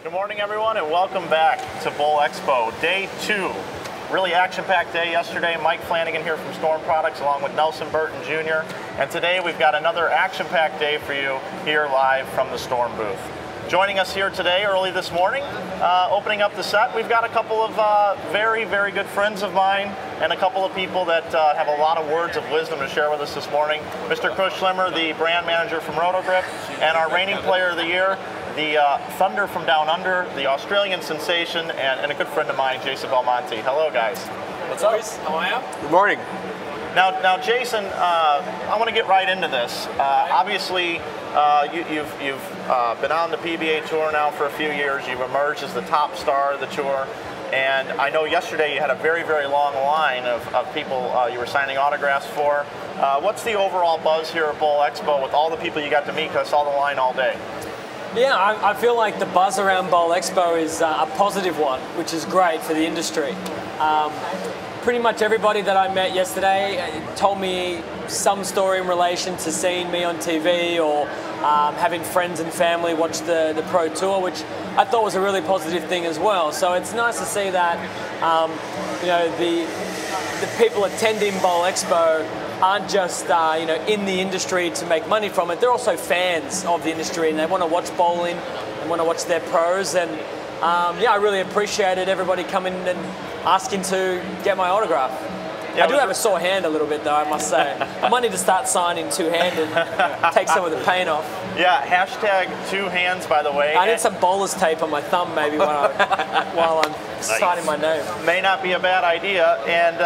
Good morning, everyone, and welcome back to Bowl Expo, day 2. Really action-packed day yesterday. Mike Flanagan here from Storm Products along with Nelson Burton Jr. And today we've got another action-packed day for you here live from the Storm booth. Joining us here today early this morning, opening up the set, we've got a couple of very, very good friends of mine and a couple of people that have a lot of words of wisdom to share with us this morning. Mr. Chris Schlemer, the brand manager from Rotogrip, and our reigning player of the year, the Thunder from Down Under, the Australian sensation, and a good friend of mine, Jason Belmonte. Hello, guys. What's up? How are you? Good morning. Now, Jason, I want to get right into this. Obviously, you've been on the PBA Tour now for a few years. You've emerged as the top star of the tour. And I know yesterday you had a very, very long line of people you were signing autographs for. What's the overall buzz here at Bowl Expo with all the people you got to meet? Because I saw the line all day. Yeah, I feel like the buzz around Bowl Expo is a positive one, which is great for the industry. Pretty much everybody that I met yesterday told me some story in relation to seeing me on TV or having friends and family watch the Pro Tour, which I thought was a really positive thing as well. So it's nice to see that you know, the people attending Bowl Expo aren't just in the industry to make money from it. They're also fans of the industry and they want to watch bowling and want to watch their pros. And yeah, I really appreciated everybody coming and asking to get my autograph. Yeah, I do have a sore hand a little bit though, I must say. I might need to start signing two-handed, take some of the pain off. Yeah, hashtag two hands, by the way. I need some bowler's tape on my thumb maybe while I'm signing my name. May not be a bad idea. And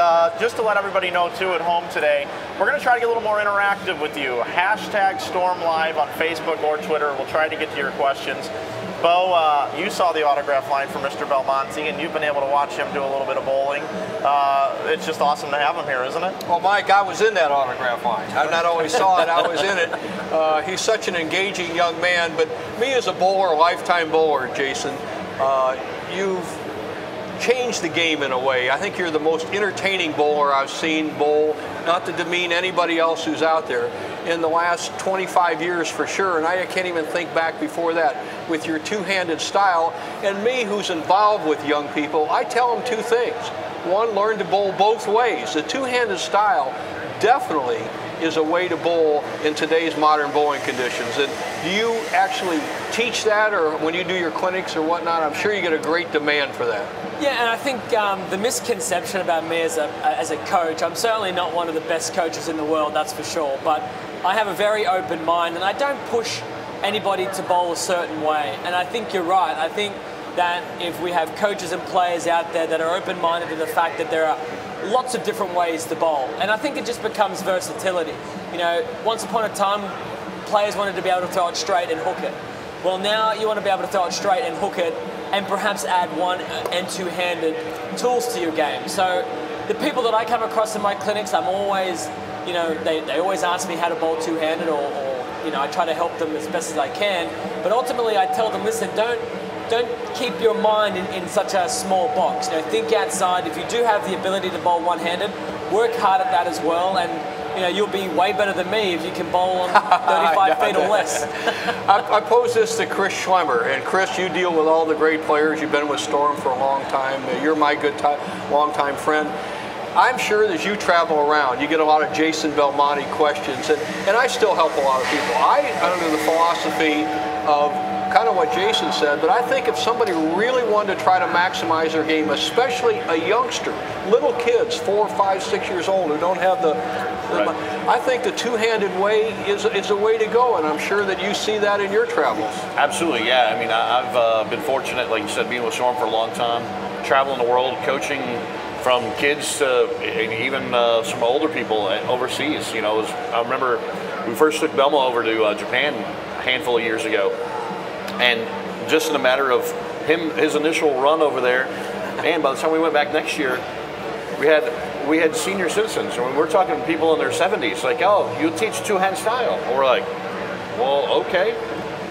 just to let everybody know too at home today, we're going to try to get a little more interactive with you. Hashtag Storm Live on Facebook or Twitter. We'll try to get to your questions. Bo, you saw the autograph line for Mr. Belmonte, and you've been able to watch him do a little bit of bowling. It's just awesome to have him here, isn't it? Well, Mike, I was in that autograph line. I not only saw it, I was in it. He's such an engaging young man, but me as a bowler, a lifetime bowler, Jason, you've changed the game in a way. I think you're the most entertaining bowler I've seen bowl, not to demean anybody else who's out there, in the last 25 years for sure, and I can't even think back before that, with your two-handed style. And me, who's involved with young people, I tell them two things. One, learn to bowl both ways. The two-handed style definitely is a way to bowl in today's modern bowling conditions. And do you actually teach that, or when you do your clinics or whatnot? I'm sure you get a great demand for that. Yeah, and I think the misconception about me as a coach, I'm certainly not one of the best coaches in the world, that's for sure, but I have a very open mind and I don't push anybody to bowl a certain way. And I think you're right. I think that if we have coaches and players out there that are open-minded to the fact that there are lots of different ways to bowl, and I think it just becomes versatility. You know, once upon a time, players wanted to be able to throw it straight and hook it. Well, now you want to be able to throw it straight and hook it and perhaps add one- and two-handed tools to your game. So the people that I come across in my clinics, I'm always, you know, they always ask me how to bowl two-handed, or you know, I try to help them as best as I can. But ultimately I tell them, listen, don't keep your mind in such a small box. You know, think outside. If you do have the ability to bowl one-handed, work hard at that as well, and you know, you'll be way better than me if you can bowl on 35 feet or less. I pose this to Chris Schlemer, and Chris, you deal with all the great players. You've been with Storm for a long time. You're my good long-time friend. I'm sure as you travel around, you get a lot of Jason Belmonte questions, and I still help a lot of people. I under the philosophy of kind of what Jason said, but I think if somebody really wanted to try to maximize their game, especially a youngster, little kids, 4, 5, 6 years old, who don't have I think the two-handed way is a way to go, and I'm sure that you see that in your travels. Absolutely, yeah. I mean, I've been fortunate, like you said, being with Storm for a long time, traveling the world, coaching from kids to even some older people overseas. You know, I remember we first took Belmo over to Japan a handful of years ago, and just in a matter of his initial run over there, and by the time we went back next year, we had senior citizens. I mean, we're talking people in their 70s, like, oh, you teach two-hand style. And we're like, well, okay.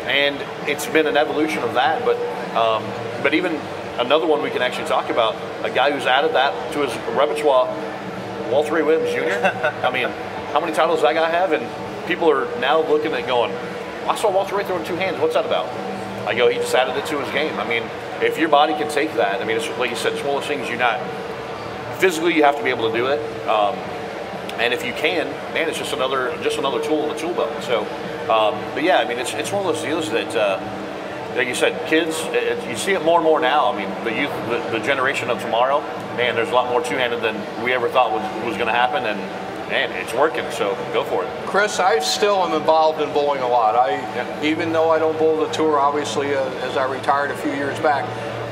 And it's been an evolution of that, but even another one we can actually talk about, a guy who's added that to his repertoire, Walter Ray Williams Jr. I mean, how many titles does that guy have? And people are now looking at going, I saw Walter Ray throwing two hands. What's that about? I go, he just added it to his game. I mean, if your body can take that, I mean, it's like you said, it's one of those things physically you have to be able to do it. And if you can, man, it's just another tool in the tool belt. So, but yeah, I mean, it's one of those deals that, like you said, kids, you see it more and more now. I mean, the youth, the generation of tomorrow, man, there's a lot more two-handed than we ever thought was going to happen, and man, it's working. So go for it. Chris, I still am involved in bowling a lot. Even though I don't bowl the tour, obviously, as I retired a few years back.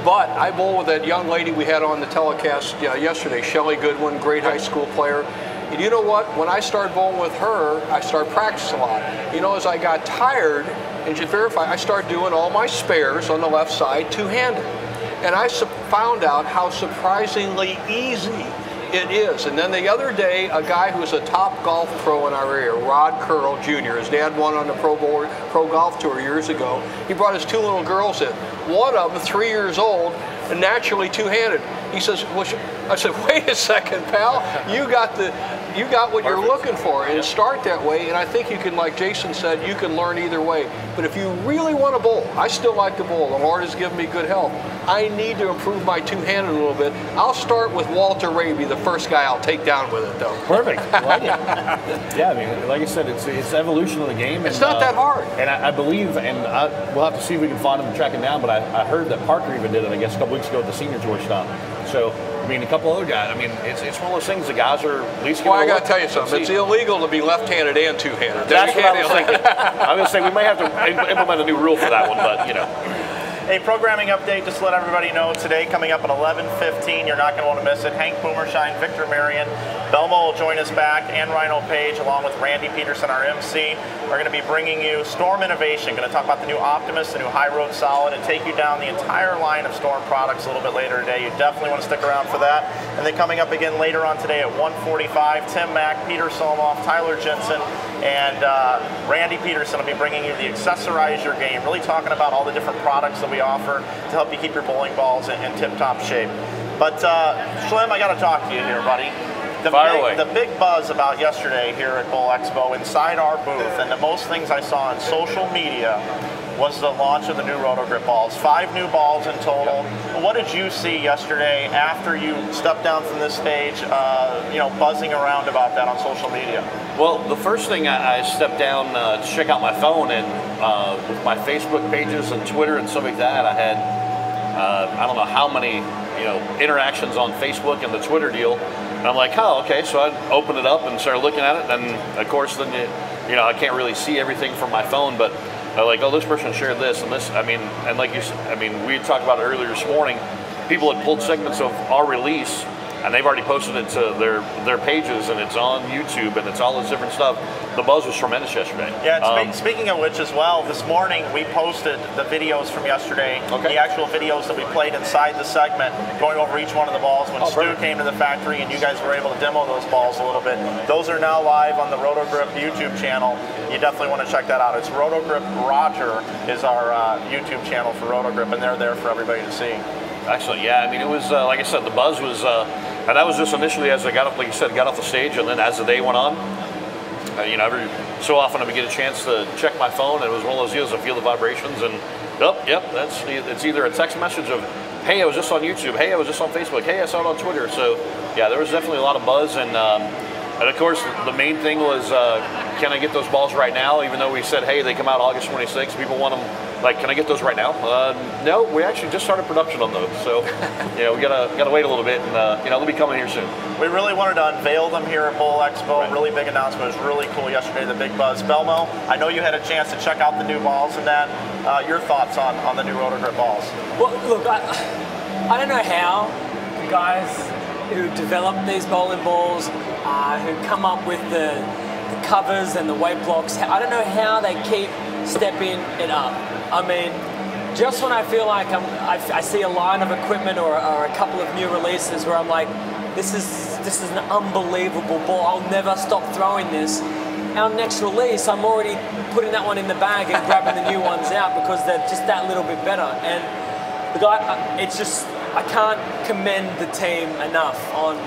But I bowl with that young lady we had on the telecast yesterday, Shelly Goodwin, great high school player. And you know what? When I started bowling with her, I started practicing a lot. You know, as I got tired, and to verify, I started doing all my spares on the left side two-handed. And I found out how surprisingly easy it is. And then the other day, a guy who's a top golf pro in our area, Rod Curl Jr., his dad won on the pro golf tour years ago. He brought his 2 little girls in. One of them, 3 years old, and naturally two-handed. He says, well, I said, wait a second, pal. You got what you're looking for, and start that way. And I think you can, like Jason said, you can learn either way. But if you really want to bowl, I still like to bowl. The Lord has given me good health. I need to improve my two-handed a little bit. I'll start with Walter Raby, the first guy I'll take down with it, though. Perfect. I like it. Yeah, I mean, like I said, it's evolution of the game. It's not that hard. And I believe, and we'll have to see if we can find him and track him down, but I heard that Parker even did it, I guess, a couple weeks ago at the senior tour stop. So, I mean, a couple other guys. I mean, it's one of those things the guys are at least. Well, I got to tell you something. It's illegal to be left-handed and two-handed. That's what I was thinking. I was going to say we might have to implement a new rule for that one, but you know. A programming update, just to let everybody know, today coming up at 11:15, you're not going to want to miss it. Hank Boomershine, Victor Marion, Belmo will join us back, and Rhino Page, along with Randy Peterson, our MC. We're going to be bringing you Storm Innovation, going to talk about the new Optimus, the new High Road Solid, and take you down the entire line of Storm products a little bit later today. You definitely want to stick around for that. And then coming up again later on today at 1:45, Tim Mack, Peter Somoff, Tyler Jensen, and Randy Peterson will be bringing you the Accessorize Your Game, really talking about all the different products that we offer to help you keep your bowling balls in tip-top shape. But Schlem, I got to talk to you here, buddy. The big buzz about yesterday here at Bowl Expo inside our booth, and the most things I saw on social media, was the launch of the new Roto-Grip balls. 5 new balls in total. What did you see yesterday after you stepped down from this stage, you know, buzzing around about that on social media? Well, the first thing I stepped down to check out my phone, and with my Facebook pages and Twitter and stuff like that, I had I don't know how many interactions on Facebook and the Twitter deal. And I'm like, oh, okay. So I opened it up and started looking at it, and of course, then I can't really see everything from my phone, but like, oh, this person shared this and this. I mean, and like you said, I mean, we had talked about it earlier this morning. People had pulled segments of our release, and they've already posted it to their pages, and it's on YouTube, and it's all this different stuff. The buzz was tremendous yesterday. Yeah, speaking of which as well, this morning we posted the videos from yesterday, the actual videos that we played inside the segment, going over each one of the balls when Stu came to the factory and you guys were able to demo those balls a little bit. Those are now live on the Roto-Grip YouTube channel. You definitely want to check that out. It's Roto-Grip Roger is our YouTube channel for Roto-Grip, and they're there for everybody to see. Excellent. Yeah, I mean, it was like I said, the buzz was, and that was just initially as I got up, like you said, got off the stage, and then as the day went on, every so often I would get a chance to check my phone, and it was one of those deals. I feel the vibrations, and it's either a text message of, hey, I was just on YouTube, hey, I was just on Facebook, hey, I saw it on Twitter. So yeah, there was definitely a lot of buzz, and of course the main thing was, can I get those balls right now? Even though we said, hey, they come out August 26th, people want them. Like, can I get those right now? No, we actually just started production on those, so we gotta wait a little bit, and they'll be coming here soon. We really wanted to unveil them here at Bowl Expo. Right. Really big announcement. It was really cool yesterday. The big buzz. Belmo, I know you had a chance to check out the new balls, and then your thoughts on the new Roto-Grip balls. Well, look, I don't know how the guys who develop these bowling balls, who come up with the covers and the weight blocks, I don't know how they keep stepping it up. I mean, just when I feel like I see a line of equipment or a couple of new releases where I'm like, this is an unbelievable ball. I'll never stop throwing this. Our next release, I'm already putting that one in the bag and grabbing the new ones out because they're just that little bit better. And the guy, it's just, I can't commend the team enough on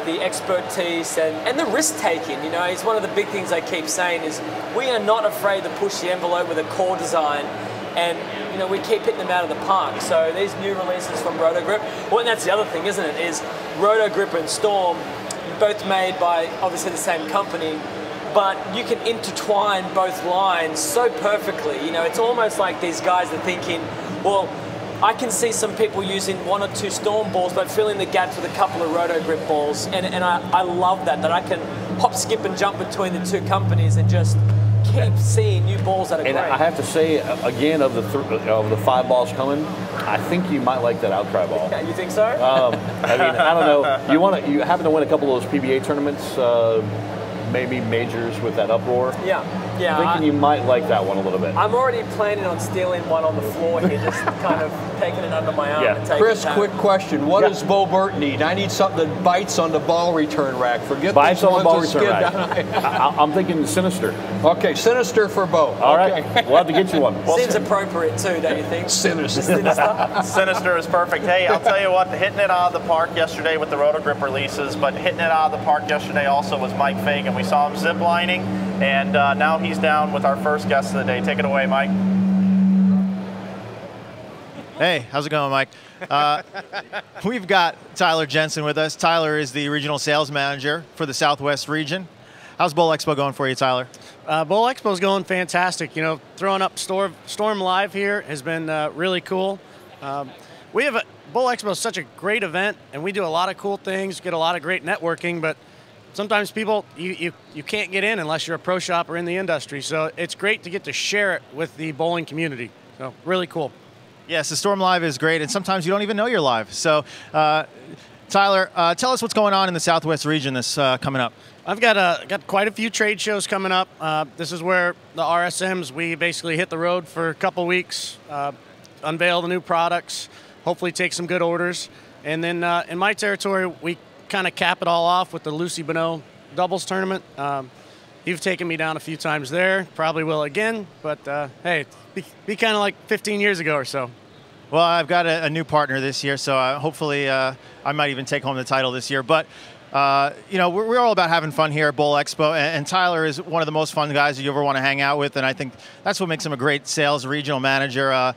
the expertise and the risk taking. It's one of the big things I keep saying is we are not afraid to push the envelope with a core design and we keep hitting them out of the park. So these new releases from Rotogrip, well, and that's the other thing, isn't it? Is Rotogrip and Storm, both made by obviously the same company, but you can intertwine both lines so perfectly. It's almost like these guys are thinking, well, I can see some people using 1 or 2 Storm balls, but filling the gaps with a couple of Rotogrip balls, and I love that I can hop, skip, and jump between the two companies and just keep seeing new balls that are and great. I have to say, again, of the 5 balls coming, I think you might like that Outcry ball. Yeah, you think so? I don't know. You happen to win a couple of those PBA tournaments, maybe majors with that Uproar. Yeah. I'm thinking you might like that one a little bit. I'm already planning on stealing one on the floor here, just kind of taking it under my arm and taking Chris, it home. quick question. What does Bo Burt need? I need something that bites on the ball return rack. Forget bites these on the ones ball that return skid rack. down. I'm thinking Sinister. Okay, Sinister for Bo. All right, we'll have to get you one. Seems appropriate too, don't you think? Sinister. Sinister is perfect. Hey, I'll tell you what, hitting it out of the park yesterday with the Rotogrip releases, but hitting it out of the park yesterday also was Mike Fagan. We saw him zip lining, and now he's down with our first guest of the day. Take it away, Mike. Hey, how's it going, Mike? We've got Tyler Jensen with us. Tyler is the regional sales manager for the Southwest region. How's Bowl Expo going for you, Tyler? Bowl Expo's going fantastic. Throwing up Storm Live here has been really cool. We have Bowl Expo is such a great event, and we do a lot of cool things, get a lot of great networking, but sometimes people, you can't get in unless you're a pro shop or in the industry. So it's great to get to share it with the bowling community. So really cool. Yes, the Storm Live is great, and sometimes you don't even know you're live. So, Tyler, tell us what's going on in the Southwest region this coming up. I've got quite a few trade shows coming up. This is where the RSMs, we basically hit the road for a couple weeks, unveil the new products, hopefully take some good orders. And then in my territory, we kind of cap it all off with the Lucy Bonneau doubles tournament. You've taken me down a few times there, probably will again, but hey, be kind of like 15 years ago or so. Well, I've got a new partner this year, so hopefully I might even take home the title this year. But we're all about having fun here at Bowl Expo, and Tyler is one of the most fun guys that you ever want to hang out with, and I think that's what makes him a great sales regional manager.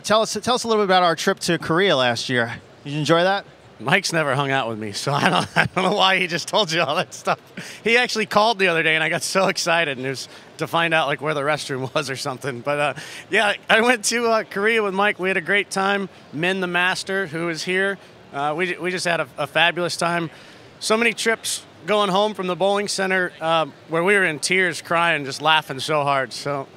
Tell us a little bit about our trip to Korea last year. Did you enjoy that? Mike's never hung out with me, so I don't know why he just told you all that stuff. He actually called the other day, and I got so excited, and it was to find out like where the restroom was or something. But yeah, I went to Korea with Mike. We had a great time. Min the Master, who is here, we just had a fabulous time. So many trips going home from the bowling center where we were in tears, crying, just laughing so hard. So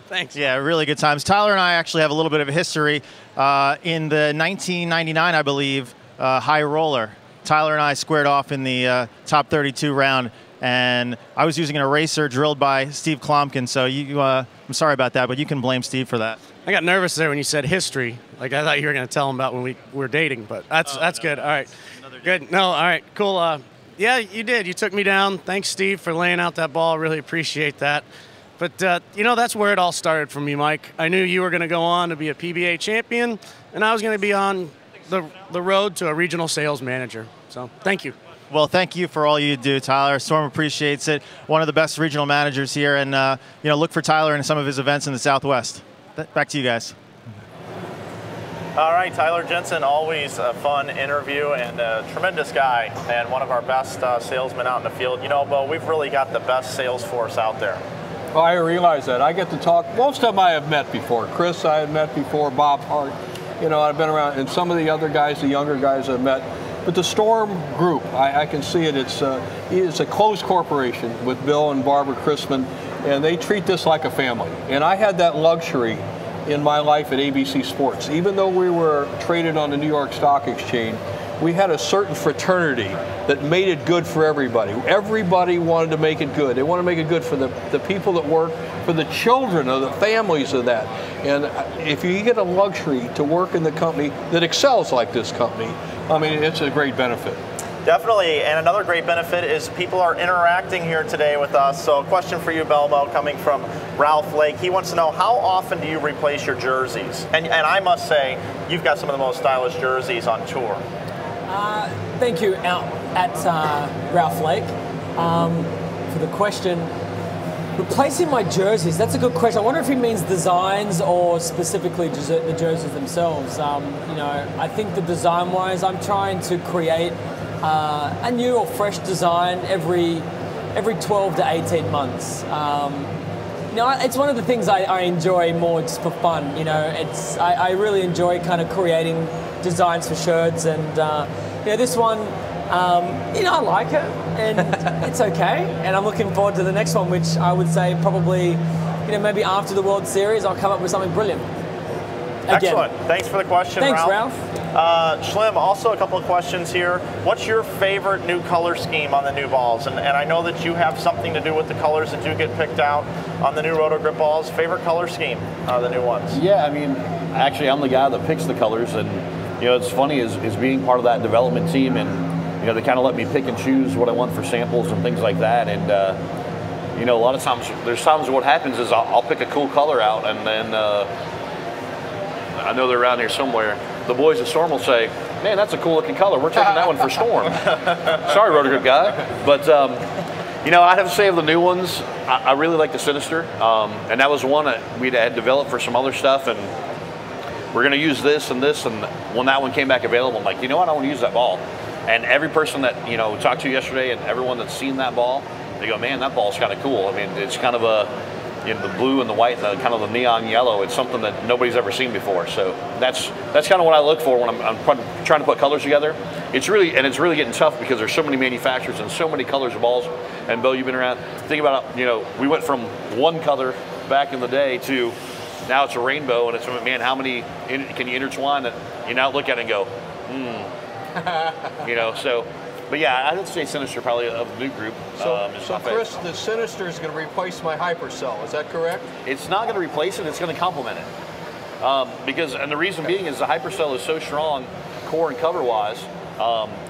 thanks. Yeah, really good times. Tyler and I actually have a little bit of a history in the 1999, I believe. High roller. Tyler and I squared off in the top 32 round, and I was using an eraser drilled by Steve Klomkin, so I'm sorry about that, but you can blame Steve for that. I got nervous there when you said history. Like I thought you were going to tell him about when we were dating, but that's good. All right. Good. No, all right, cool. Yeah, you did. You took me down. Thanks, Steve, for laying out that ball. Really appreciate that. But, that's where it all started for me, Mike. I knew you were going to go on to be a PBA champion, and I was going to be on the road to a regional sales manager. So thank you. Well, thank you for all you do, Tyler. Storm appreciates it. One of the best regional managers here, and look for Tyler in some of his events in the Southwest. Back to you guys. All right, Tyler Jensen, always a fun interview and a tremendous guy and one of our best salesmen out in the field. Bo, we've really got the best sales force out there. Well, I realize that. I get to talk. Most of them I have met before. Chris I had met before, Bob Hart. I've been around, and some of the other guys, the younger guys I've met. But the Storm group, I can see it. It's a closed corporation with Bill and Barbara Chrisman, and they treat this like a family. And I had that luxury in my life at ABC Sports. Even though we were traded on the New York Stock Exchange, we had a certain fraternity that made it good for everybody. Everybody wanted to make it good. They want to make it good for the people that work, for the children of the families of that. And if you get a luxury to work in the company that excels like this company, I mean, it's a great benefit. Definitely, and another great benefit is people are interacting here today with us. So a question for you, Belmo, coming from Ralph Lake. He wants to know, how often do you replace your jerseys? And I must say, you've got some of the most stylish jerseys on tour. Thank you, at Ralph Lake, for the question. Replacing my jerseys, that's a good question. I wonder if he means designs or specifically the jerseys themselves. I think the design-wise, I'm trying to create a new or fresh design every 12 to 18 months. It's one of the things I enjoy more just for fun. I really enjoy kind of creating designs for shirts, and this one, I like it, and it's okay. And I'm looking forward to the next one, which I would say probably, maybe after the World Series, I'll come up with something brilliant. Again. Excellent. Thanks for the question, Thanks, Ralph. Ralph. Schlem, also a couple of questions here. What's your favorite new color scheme on the new balls? And I know that you have something to do with the colors that do get picked out on the new Roto Grip balls. Favorite color scheme on the new ones? Yeah, I mean, actually, I'm the guy that picks the colors, and it's funny is being part of that development team, and they kind of let me pick and choose what I want for samples and things like that, and a lot of times there's times what happens is I'll pick a cool color out, and then I know they're around here somewhere. The boys at Storm will say, "Man, that's a cool looking color. We're taking that one for Storm." Sorry, Roto Grip guy, but I'd have to say of the new ones, I really like the Sinister, and that was one that we had developed for some other stuff, and we're going to use this and this, and when that one came back available, I'm like, I want to use that ball. And every person that talked to yesterday, and everyone that's seen that ball, they go, "Man, that ball's kind of cool." I mean, it's kind of the blue and the white, and kind of the neon yellow. It's something that nobody's ever seen before. So that's kind of what I look for when I'm trying to put colors together. It's really getting tough because there's so many manufacturers and so many colors of balls. And Bill, you've been around. Think about it. We went from one color back in the day to now it's a rainbow, and it's, man, how many can you intertwine that you now look at it and go, but yeah, I would say Sinister probably of the new group. So Chris, the Sinister is going to replace my Hypercell, is that correct? It's not going to replace it, it's going to complement it. And the reason being is the Hypercell is so strong, core and cover-wise,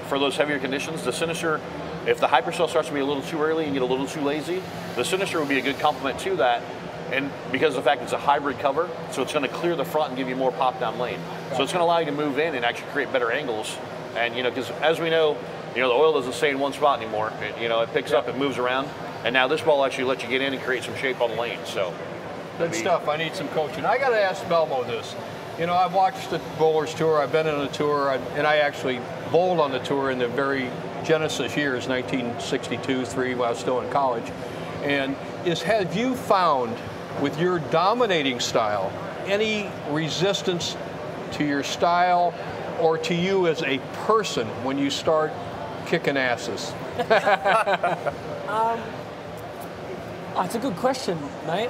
for those heavier conditions. The Sinister, if the Hypercell starts to be a little too early and get a little too lazy, the Sinister would be a good complement to that. And because of the fact it's a hybrid cover, so it's going to clear the front and give you more pop down lane. So it's going to allow you to move in and actually create better angles. And because as we know, the oil doesn't stay in one spot anymore. It picks up, it moves around, and now this ball actually lets you get in and create some shape on the lane. So good stuff. I need some coaching. I got to ask Belmo this. I've watched the Bowlers Tour. I've been on the tour, and I actually bowled on the tour in the very Genesis years, 1962, 3, when I was still in college. And have you found, with your dominating style, any resistance to your style or to you as a person when you start kicking asses? It's a good question, mate.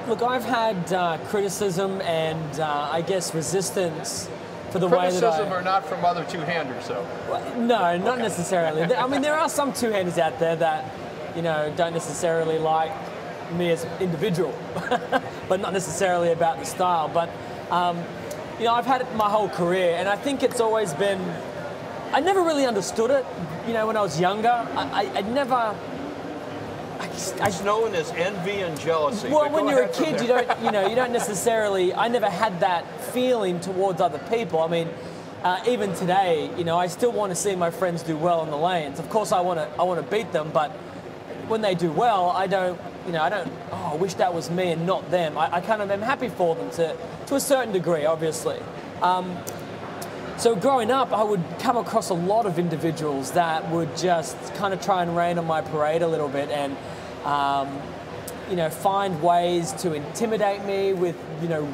Look, I've had criticism and I guess resistance for the way that Criticism or not from other two-handers, though? Well, no, not necessarily. I mean, there are some two-handers out there that, don't necessarily like me as an individual, but not necessarily about the style. But, I've had it my whole career, and I think it's always been, I never really understood it, when I was younger. I never... It's known as envy and jealousy. Well, when you're a kid, you don't necessarily, I never had that feeling towards other people. I mean, even today, I still want to see my friends do well on the lanes. Of course, I want to beat them, but when they do well, I wish that was me and not them. I kind of am happy for them to a certain degree, obviously. So growing up, I would come across a lot of individuals that would just kind of try and rain on my parade a little bit and, find ways to intimidate me with,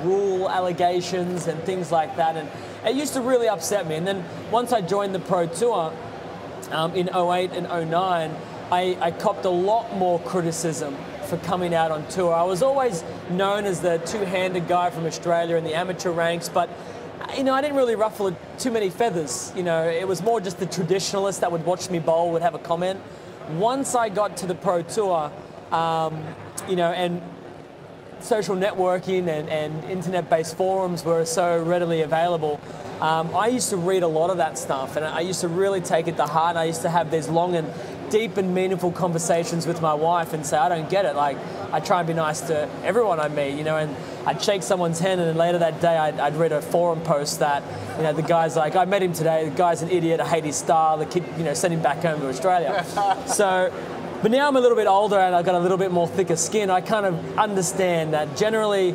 rule allegations and things like that. And it used to really upset me. And then once I joined the Pro Tour in 08 and 09, I copped a lot more criticism for coming out on tour. I was always known as the two-handed guy from Australia in the amateur ranks, but I didn't really ruffle too many feathers. It was more just the traditionalists that would watch me bowl would have a comment. Once I got to the Pro Tour, and social networking and internet-based forums were so readily available, I used to read a lot of that stuff, and I used to really take it to heart. I used to have these long and deep and meaningful conversations with my wife and say, I don't get it. Like, I try and be nice to everyone I meet, and I'd shake someone's hand, and then later that day I'd read a forum post that, the guy's like, I met him today, the guy's an idiot, I hate his style, the kid, send him back home to Australia. So, But now I'm a little bit older and I've got a little bit more thicker skin. I kind of understand that generally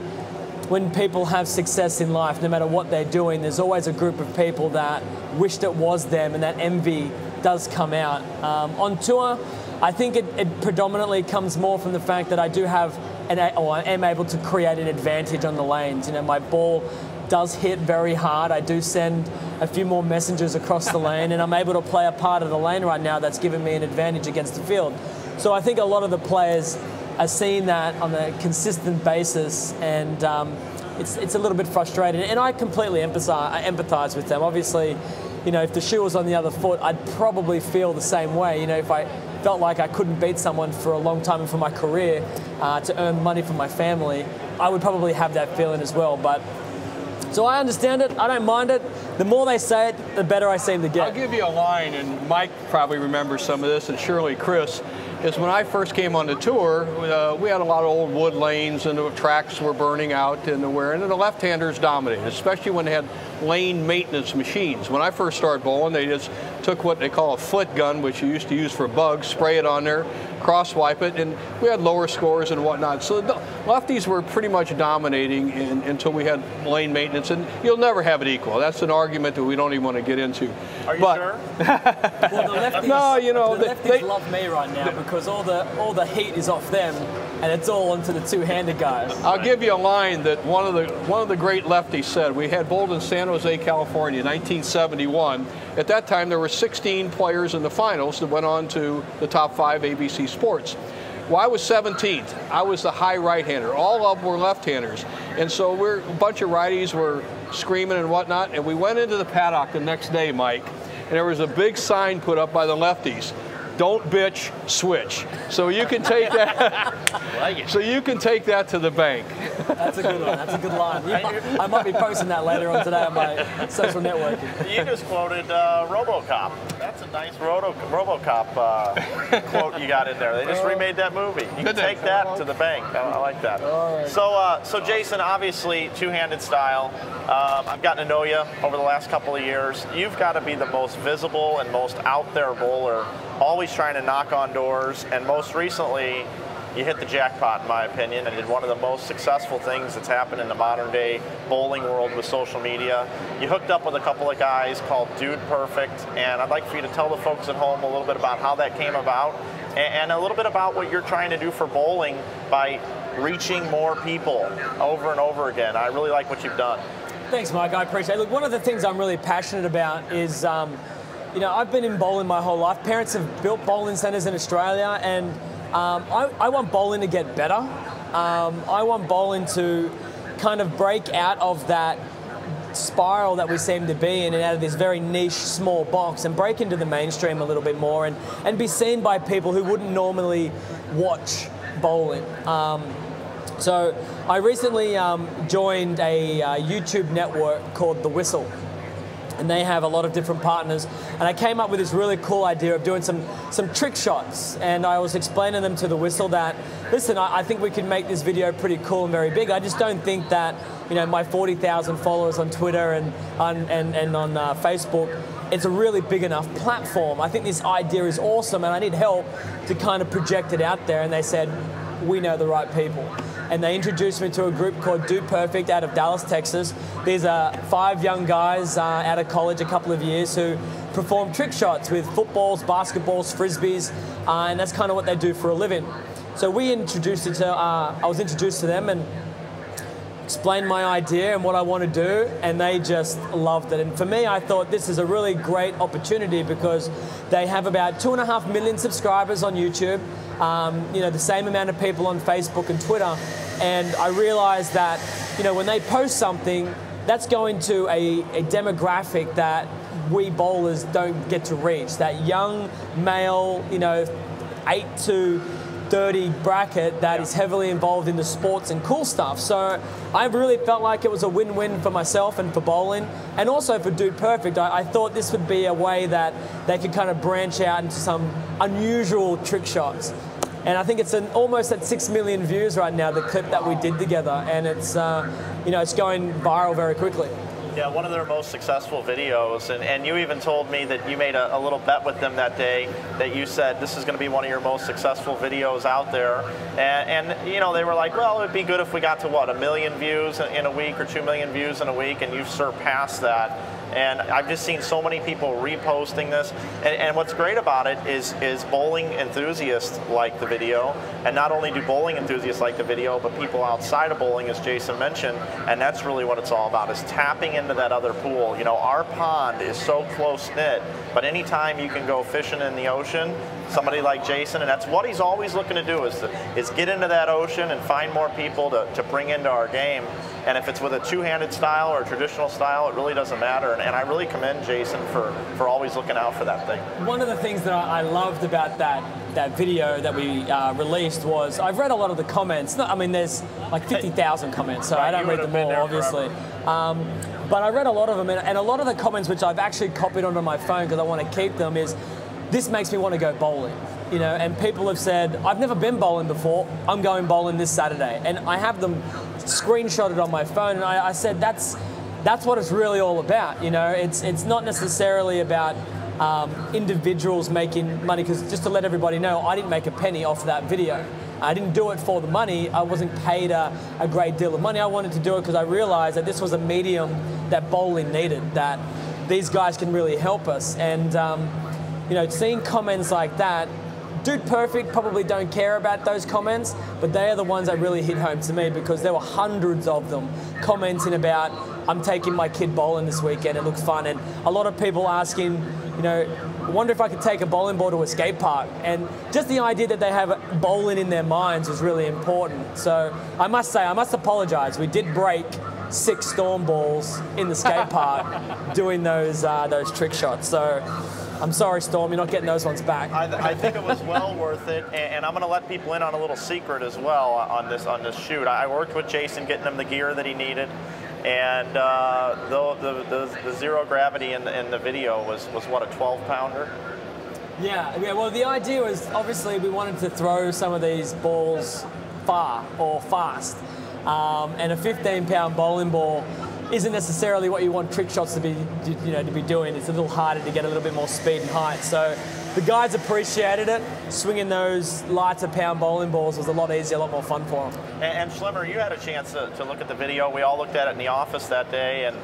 when people have success in life, no matter what they're doing, there's always a group of people that wished it was them, and that envy does come out. On tour, I think it predominantly comes more from the fact that I do have, or I am able to create an advantage on the lanes. You know, my ball does hit very hard. I do send a few more messengers across the lane, and I'm able to play a part of the lane right now that's given me an advantage against the field. So I think a lot of the players are seeing that on a consistent basis, and it's a little bit frustrating. And I completely empathize with them. Obviously, you know, if the shoe was on the other foot, I'd probably feel the same way. You know, if I felt like I couldn't beat someone for a long time and for my career to earn money for my family, I would probably have that feeling as well. But so I understand it. I don't mind it. The more they say it, the better I seem to get. I'll give you a line, and Mike probably remembers some of this, and surely Chris, is when I first came on the tour, we had a lot of old wood lanes and the tracks were burning out and the left-handers dominated, especially when they had lane maintenance machines. When I first started bowling, they just took what they call a flit gun, which you used to use for bugs, spray it on there, cross-wipe it, and we had lower scores and whatnot. So the lefties were pretty much dominating until we had lane maintenance, and you'll never have it equal. That's an argument that we don't even want to get into. Are you sure? Well, the lefties, no, you know, the lefties love me right now because all the heat is off them, and it's all onto the two-handed guys. I'll give you a line that one of the great lefties said. We had bowled in San Jose, California, 1971. At that time, there were 16 players in the finals that went on to the top 5 ABC Sports. Well, I was 17th. I was the high right-hander. All of them were left-handers. And so a bunch of righties were screaming and whatnot, and we went into the paddock the next day, Mike, and there was a big sign put up by the lefties. Don't bitch, switch. So you can take that. So you can take that to the bank. That's a good one. That's a good line. I might be posting that later on today on my social networking. You just quoted RoboCop. That's a nice RoboCop quote you got in there. They just remade that movie. You can take that to the bank. I like that. So Jason, obviously two-handed style. I've gotten to know you over the last couple of years. You've got to be the most visible and most out there bowler, always trying to knock on doors, and most recently you hit the jackpot, in my opinion, and did one of the most successful things that's happened in the modern day bowling world with social media. You hooked up with a couple of guys called Dude Perfect, and I'd like for you to tell the folks at home a little bit about how that came about and a little bit about what you're trying to do for bowling by reaching more people over and over again. I really like what you've done. Thanks, Mike. I appreciate it. Look, one of the things I'm really passionate about is you know, I've been in bowling my whole life. Parents have built bowling centres in Australia, and I want bowling to get better. I want bowling to kind of break out of that spiral that we seem to be in and out of this very niche, small box and break into the mainstream a little bit more and be seen by people who wouldn't normally watch bowling. So I recently joined a YouTube network called The Whistle. And they have a lot of different partners. And I came up with this really cool idea of doing some trick shots. And I was explaining them to The Whistle that, listen, I think we can make this video pretty cool and very big. I just don't think that, you know, my 40,000 followers on Twitter and on Facebook, it's a really big enough platform. I think this idea is awesome and I need help to kind of project it out there. And they said, we know the right people. And they introduced me to a group called Dude Perfect out of Dallas, Texas. These are 5 young guys out of college a couple of years who perform trick shots with footballs, basketballs, frisbees, and that's kind of what they do for a living. So I was introduced to them and explained my idea and what I want to do, and they just loved it. And for me, I thought this is a really great opportunity because they have about 2.5 million subscribers on YouTube, you know, the same amount of people on Facebook and Twitter, and I realized that, you know, when they post something, that's going to a demographic that we bowlers don't get to reach, that young male, you know, 8 to 30 bracket that is heavily involved in the sports and cool stuff. So I really felt like it was a win-win for myself and for bowling, and also for Dude Perfect. I thought this would be a way that they could kind of branch out into some unusual trick shots. And I think it's almost at 6 million views right now, the clip that we did together, and it's you know, it's going viral very quickly. Yeah, one of their most successful videos, and you even told me that you made a little bet with them that day, that you said this is going to be one of your most successful videos out there, and you know, they were like, well, it'd be good if we got to what, 1 million views in a week or 2 million views in a week, and you've surpassed that. And I've just seen so many people reposting this. And what's great about it is bowling enthusiasts like the video. And not only do bowling enthusiasts like the video, but people outside of bowling, as Jason mentioned. And that's really what it's all about, is tapping into that other pool. You know, our pond is so close-knit, but anytime you can go fishing in the ocean, somebody like Jason, and that's what he's always looking to do, is get into that ocean and find more people to bring into our game. And if it's with a two-handed style or a traditional style, it really doesn't matter. And I really commend Jason for always looking out for that thing. One of the things that I loved about that video that we released was, I've read a lot of the comments. I mean, there's like 50,000 comments, so right, I don't read them all, obviously. But I read a lot of them, and a lot of the comments, which I've actually copied onto my phone because I want to keep them, is, this makes me want to go bowling. You know, and people have said, I've never been bowling before, I'm going bowling this Saturday. And I have them screenshotted on my phone, and I said, that's what it's really all about. You know, it's not necessarily about individuals making money, because just to let everybody know, I didn't make a penny off that video. I didn't do it for the money. I wasn't paid a great deal of money. I wanted to do it because I realized that this was a medium that bowling needed, that these guys can really help us. And you know, seeing comments like that, Dude Perfect probably don't care about those comments, but they are the ones that really hit home to me, because there were hundreds of them commenting about, I'm taking my kid bowling this weekend, it looks fun. And a lot of people asking, you know, I wonder if I could take a bowling ball to a skate park. And just the idea that they have bowling in their minds was really important. So I must say, I must apologize. We did break 6 storm balls in the skate park doing those trick shots. So I'm sorry, Storm, you're not getting those ones back. I think it was well worth it, and I'm going to let people in on a little secret as well on this shoot. I worked with Jason getting him the gear that he needed, and the zero gravity in the video was what, a 12-pounder? Yeah. Well, the idea was, obviously we wanted to throw some of these balls far or fast, and a 15-pound bowling ball isn't necessarily what you want trick shots to be, to be doing. It's a little harder to get a little bit more speed and height. So the guys appreciated it. Swinging those lighter pound bowling balls was a lot easier, a lot more fun for them. And Schlemer, you had a chance to look at the video. We all looked at it in the office that day, and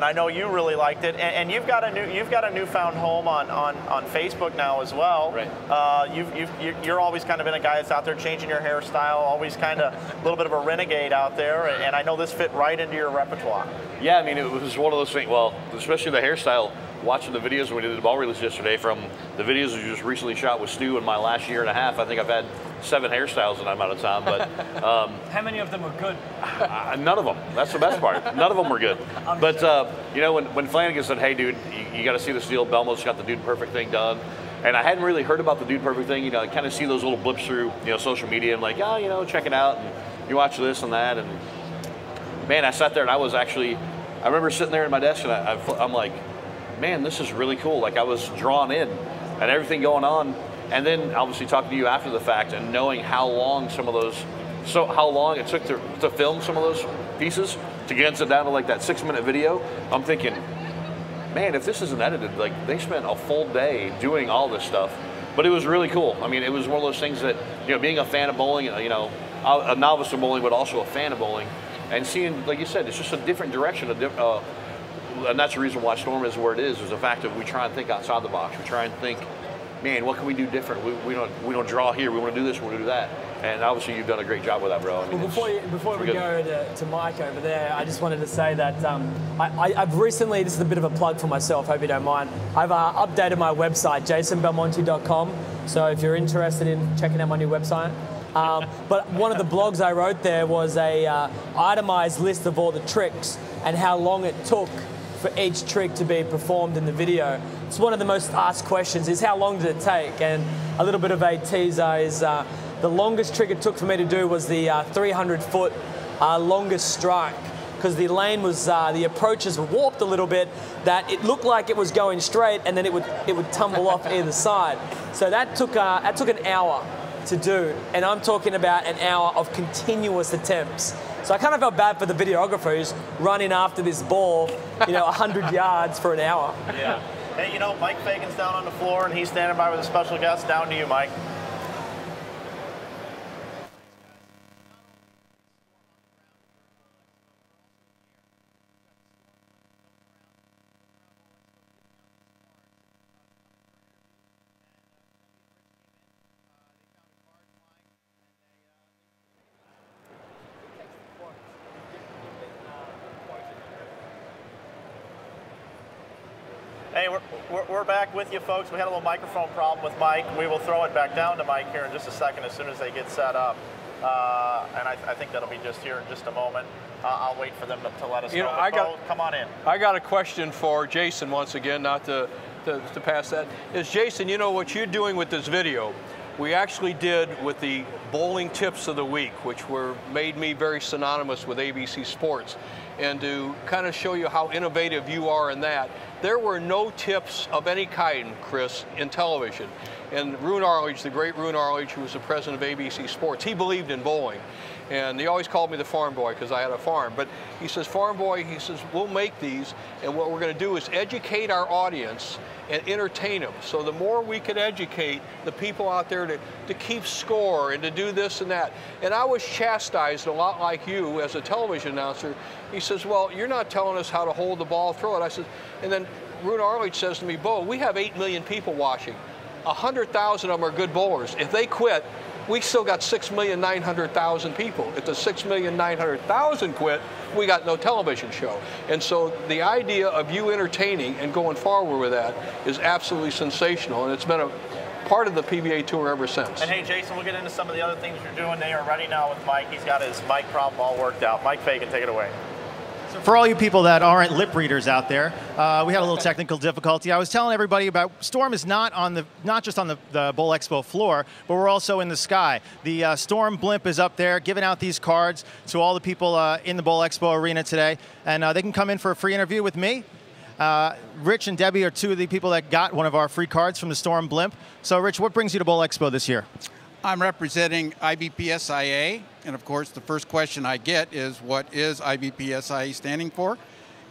I know you really liked it. And you've got a newfound home on Facebook now as well. Right. You're always kind of been a guy that's out there changing your hairstyle, always kind of a little bit of a renegade out there. And I know this fit right into your repertoire. Yeah, I mean, it was one of those things. Well, especially the hairstyle. Watching the videos when we did the ball release yesterday, from the videos we just recently shot with Stu in my last year and a half, I think I've had 7 hairstyles in that amount of time. But how many of them were good? None of them. That's the best part. None of them were good. But you know, when Flanagan said, "Hey, dude, you got to see this deal. Belmonte's got the Dude Perfect thing done," and I hadn't really heard about the Dude Perfect thing. You know, I kind of see those little blips through social media, and like, oh, check it out, and you watch this and that, and man, I sat there and I remember sitting there at my desk, and I'm like, man, this is really cool. Like, I was drawn in and everything going on. And then obviously talking to you after the fact and knowing how long how long it took to film some of those pieces to get it down to like that 6-minute video, I'm thinking, man, if this isn't edited, like, they spent a full day doing all this stuff. But it was really cool. I mean, it was one of those things that, being a fan of bowling, a novice of bowling, but also a fan of bowling, and seeing, like you said, it's just a different direction, and that's the reason why Storm is where it is the fact that we try and think outside the box. We try and think, man, what can we do different? We don't draw here. We want to do this. We want to do that. And obviously, you've done a great job with that, bro. I mean, well, before we go to Mike over there, I just wanted to say that I've recently, this is a bit of a plug for myself, hope you don't mind, I've updated my website, jasonbelmonte.com. So if you're interested in checking out my new website. But one of the blogs I wrote there was a itemized list of all the tricks and how long it took for each trick to be performed in the video. It's one of the most asked questions, is how long did it take? And a little bit of a teaser is the longest trick it took for me to do was the 300-foot longest strike, because the lane was, the approaches were warped a little bit, that it looked like it was going straight, and then it would tumble off either side. So that took an hour to do, and I'm talking about an hour of continuous attempts. So I kind of felt bad for the videographer who's running after this ball, 100 yards for an hour. Yeah. Hey, Mike Fagan's down on the floor, and he's standing by with a special guest. Down to you, Mike. Hey, we're back with you, folks. We had a little microphone problem with Mike. We will throw it back down to Mike here in just a second as soon as they get set up. And I think that'll be just here in just a moment. I'll wait for them to let us know. Come on in. I got a question for Jason once again, not to pass that. Jason, what you're doing with this video, we actually did with the bowling tips of the week, which made me very synonymous with ABC Sports. And to kind of show you how innovative you are in that, there were no tips of any kind, Chris, in television. And Roone Arledge, the great Roone Arledge, who was the president of ABC Sports, he believed in bowling. And he always called me the farm boy because I had a farm. But he says, farm boy, he says, we'll make these, and what we're going to do is educate our audience and entertain them. So the more we could educate the people out there to keep score and to do this and that. And I was chastised a lot like you as a television announcer. He says, well, you're not telling us how to hold the ball, throw it. I said, and then Roone Arledge says to me, Bo, we have 8 million people watching. 100,000 of them are good bowlers. If they quit, we still got 6,900,000 people. If the 6,900,000 quit, we got no television show. And so the idea of you entertaining and going forward with that is absolutely sensational, and it's been a part of the PBA Tour ever since. And hey, Jason, we'll get into some of the other things you're doing. They are ready now with Mike. He's got his mic problem all worked out. Mike Fagan, take it away. So for all you people that aren't lip readers out there, we had a little technical difficulty. I was telling everybody about Storm is not just on the Bowl Expo floor, but we're also in the sky. The Storm blimp is up there giving out these cards to all the people in the Bowl Expo arena today, and they can come in for a free interview with me. Rich and Debbie are two of the people that got one of our free cards from the Storm blimp. So Rich, what brings you to Bowl Expo this year? I'm representing IBPSIA, and of course the first question I get is, what is IBPSIA standing for?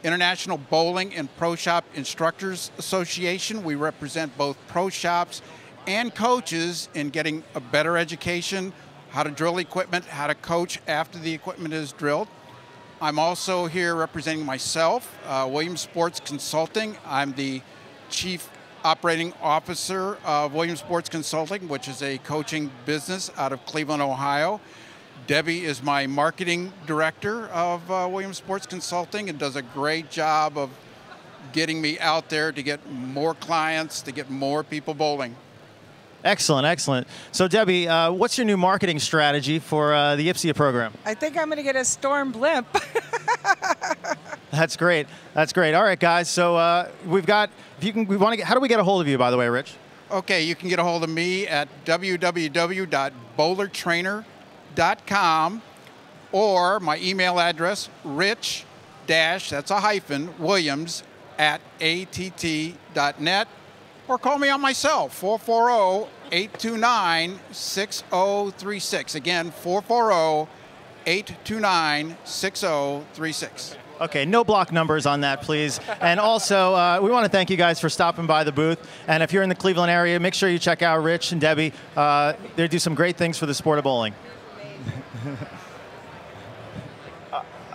International Bowling and Pro Shop Instructors Association. We represent both pro shops and coaches in getting a better education, how to drill equipment, how to coach after the equipment is drilled. I'm also here representing myself, Williams Sports Consulting. I'm the Chief Operating Officer of Williams Sports Consulting, which is a coaching business out of Cleveland, Ohio. Debbie is my marketing director of Williams Sports Consulting and does a great job of getting me out there to get more clients, to get more people bowling. Excellent, excellent. So Debbie, what's your new marketing strategy for the IPSIA program? I think I'm going to get a Storm blimp. That's great. That's great. All right, guys. So we've got. How do we get a hold of you, by the way, Rich? Okay, you can get a hold of me at www.bowlertrainer.com or my email address, rich-that's a hyphen, Williams@att.net, or call me on my cell, 440-829-6036. Again, 440-829-6036. Okay, no block numbers on that, please. And also, we want to thank you guys for stopping by the booth. And if you're in the Cleveland area, make sure you check out Rich and Debbie. They do some great things for the sport of bowling.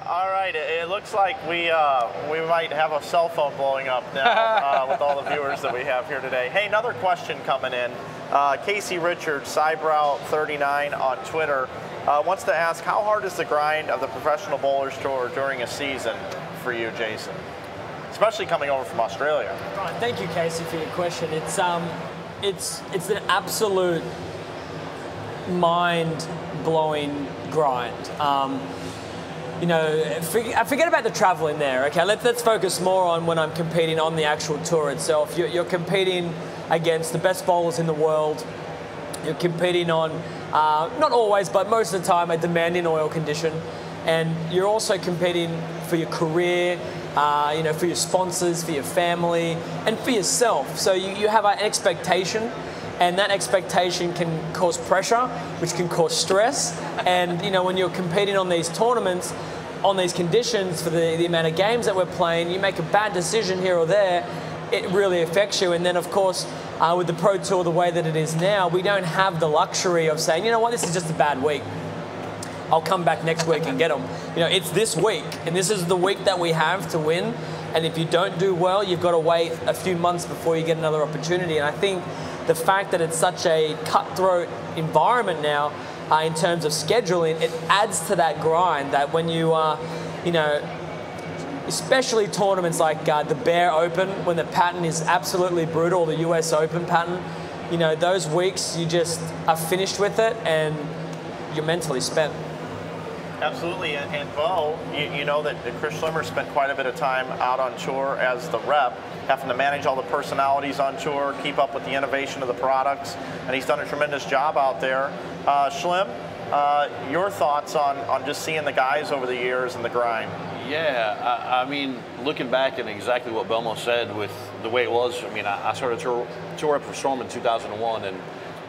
All right, it looks like we might have a cell phone blowing up now with all the viewers that we have here today. Hey, another question coming in. Casey Richards, Cybrow39 on Twitter, wants to ask, how hard is the grind of the Professional Bowlers Tour during a season for you, Jason? Especially coming over from Australia. Right, thank you, Casey, for your question. It's an absolute mind-blowing grind. Forget about the travel in there. Okay, let's focus more on when I'm competing on the actual tour itself. You're competing against the best bowlers in the world. You're competing on, not always, but most of the time, a demanding oil condition. And you're also competing for your career, for your sponsors, for your family, and for yourself. So you have an expectation, And that expectation can cause pressure, which can cause stress. And when you're competing on these tournaments, on these conditions for the amount of games that we're playing, you make a bad decision here or there, it really affects you. And then, of course, with the Pro Tour the way that it is now, we don't have the luxury of saying, you know what, this is just a bad week. I'll come back next week and get them. It's this week, and this is the week that we have to win. And if you don't do well, you've got to wait a few months before you get another opportunity. And I think the fact that it's such a cutthroat environment now, in terms of scheduling, it adds to that grind that when you are, especially tournaments like the Bear Open, when the pattern is absolutely brutal, the US Open pattern, those weeks you just are finished with it and you're mentally spent. Absolutely, and Bo, you know that Chris Schlemer spent quite a bit of time out on tour as the rep, having to manage all the personalities on tour, keep up with the innovation of the products, and he's done a tremendous job out there. Schlem, your thoughts on just seeing the guys over the years and the grind? Yeah, I mean, looking back at exactly what Belmonte said with the way it was, I mean, I started tour up for Storm in 2001, and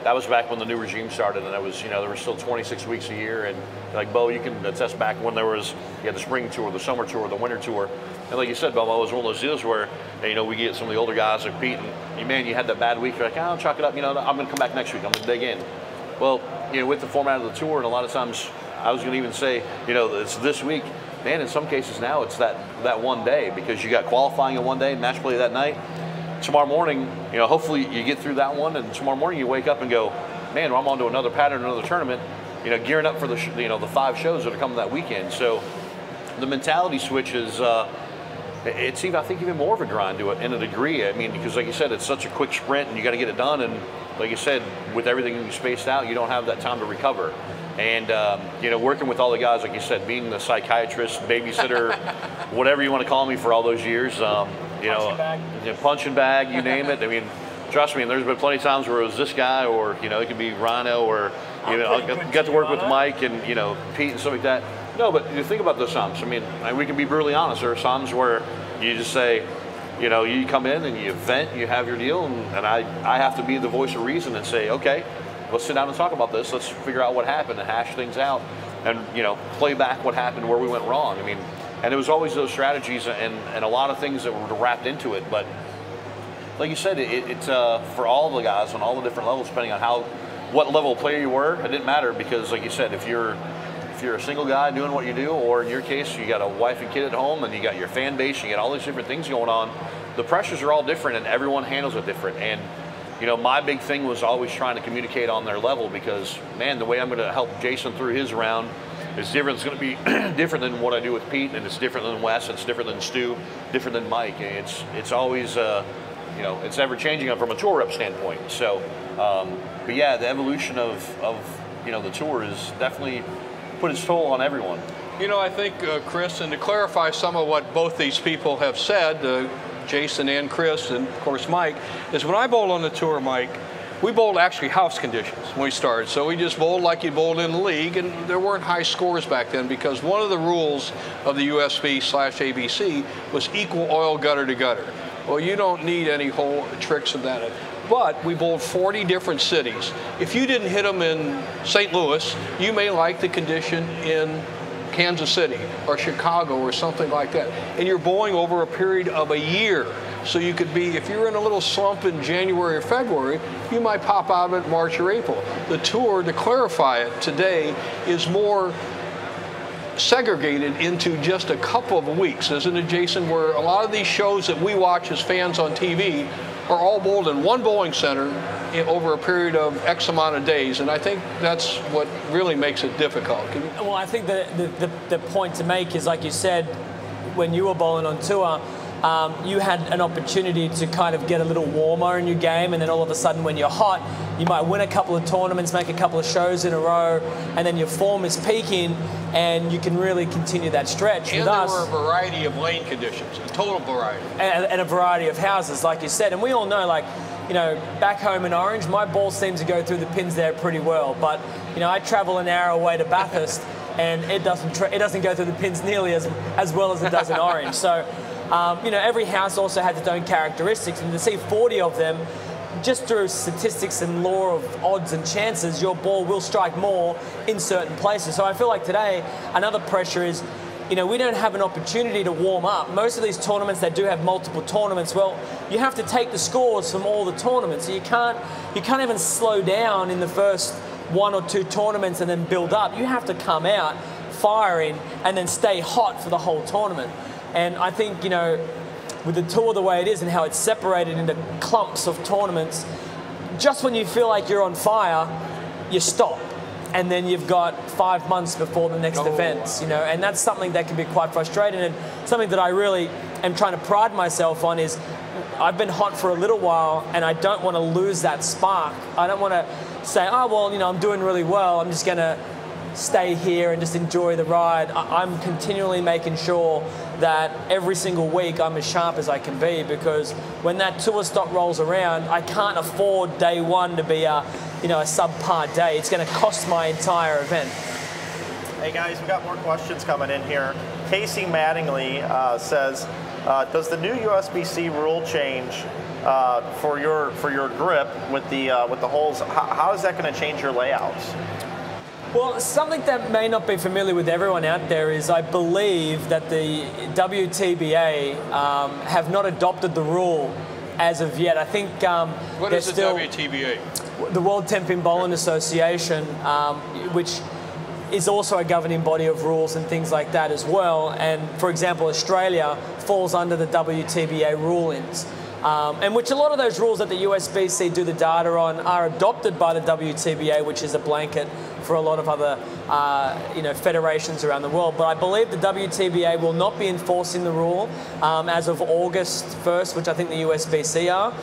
that was back when the new regime started, and it was, there were still 26 weeks a year, and like Bo, you can attest back when you had the spring tour, the summer tour, the winter tour, and like you said, Bo, it was one of those deals where, we get some of the older guys like Pete, and you had that bad week, you're like, I'll chalk it up, I'm going to come back next week, I'm going to dig in. Well, with the format of the tour, and a lot of times, I was going to even say, it's this week, man, in some cases now, it's that one day, because you got qualifying in one day, match play that night. Tomorrow morning, hopefully you get through that one, and tomorrow morning you wake up and go, man, I'm on to another pattern, another tournament, gearing up for the the 5 shows that are coming that weekend. So the mentality switch is, it's even, I think, even more of a grind to it in a degree. I mean, because like you said, it's such a quick sprint, and you got to get it done. And like you said, with everything spaced out, you don't have that time to recover. And working with all the guys, like you said, being the psychiatrist, babysitter, whatever you want to call me for all those years. Punching bag, you name it. I mean, trust me, there's been plenty of times where it was this guy, or it could be Rhino, or I got to work with Mike and Pete and stuff like that. No, but you think about those times. I mean, we can be brutally honest. There are times where you just say, you come in and you vent, you have your deal, and I have to be the voice of reason and say, okay, let's sit down and talk about this. Let's figure out what happened and hash things out, and play back what happened, where we went wrong. I mean. And it was always those strategies and a lot of things that were wrapped into it. But like you said, it's for all the guys on all the different levels, depending on what level of player you were, it didn't matter, because like you said, if you're a single guy doing what you do, or in your case, you got a wife and kid at home, and you got your fan base, you got all these different things going on, the pressures are all different, and everyone handles it different. And my big thing was always trying to communicate on their level, because, man, the way I'm going to help Jason through his round is different. It's going to be different than what I do with Pete, and it's different than Wes, it's different than Stu, different than Mike. It's always, it's ever changing from a tour rep standpoint. So, but yeah, the evolution of the tour is definitely put its toll on everyone. I think, Chris, and to clarify some of what both these people have said, Jason and Chris, and of course Mike, is when I bowled on the tour, Mike, we bowled actually house conditions when we started. So we just bowled like you bowled in the league, and there weren't high scores back then, because one of the rules of the USB/ABC was equal oil gutter to gutter. Well, you don't need any whole tricks of that. But we bowled 40 different cities. If you didn't hit them in St. Louis, you may like the condition in Kansas City or Chicago or something like that. And you're bowling over a period of a year. So you could be, if you're in a little slump in January or February, you might pop out of it March or April. The tour, to clarify it today, is more segregated into just a couple of weeks, isn't it, Jason? Where a lot of these shows that we watch as fans on TV are all bowled in one bowling center over a period of X amount of days, and I think that's what really makes it difficult. Well, I think the point to make is, like you said, when you were bowling on tour, you had an opportunity to kind of get a little warmer in your game, and then all of a sudden when you're hot, you might win a couple of tournaments, make a couple of shows in a row, and then your form is peaking, and you can really continue that stretch. And there were a variety of lane conditions, a total variety. And a variety of houses, like you said. And we all know, like, back home in Orange, my ball seems to go through the pins there pretty well. But, I travel an hour away to Bathurst, and it doesn't go through the pins nearly as well as it does in Orange. So, every house also has its own characteristics, and to see 40 of them just through statistics and law of odds and chances, your ball will strike more in certain places. So I feel like today, another pressure is, we don't have an opportunity to warm up. Most of these tournaments, they do have multiple tournaments. Well, you have to take the scores from all the tournaments. So you can't even slow down in the first 1 or 2 tournaments and then build up. You have to come out firing and then stay hot for the whole tournament. And I think, with the tour the way it is and how it's separated into clumps of tournaments, just when you feel like you're on fire, you stop. And then you've got 5 months before the next events, and that's something that can be quite frustrating, and something that I really am trying to pride myself on is I've been hot for a little while, and I don't want to lose that spark. I don't want to say, oh, well, I'm doing really well, I'm just going to stay here and just enjoy the ride. I'm continually making sure that every single week I'm as sharp as I can be, because when that tour stop rolls around, I can't afford day one to be a subpar day. It's going to cost my entire event. Hey guys, we've got more questions coming in here. Casey Mattingly says, does the new USBC rule change for your grip with the holes? How is that going to change your layouts? Well, something that may not be familiar with everyone out there is I believe that the WTBA have not adopted the rule as of yet. I think what is the WTBA? The World 10-Pin Bowling Association, which is also a governing body of rules and things like that as well. And for example, Australia falls under the WTBA rulings. And which a lot of those rules that the USBC do the data on are adopted by the WTBA, which is a blanket for a lot of other federations around the world. But I believe the WTBA will not be enforcing the rule as of August 1st, which I think the USBC are,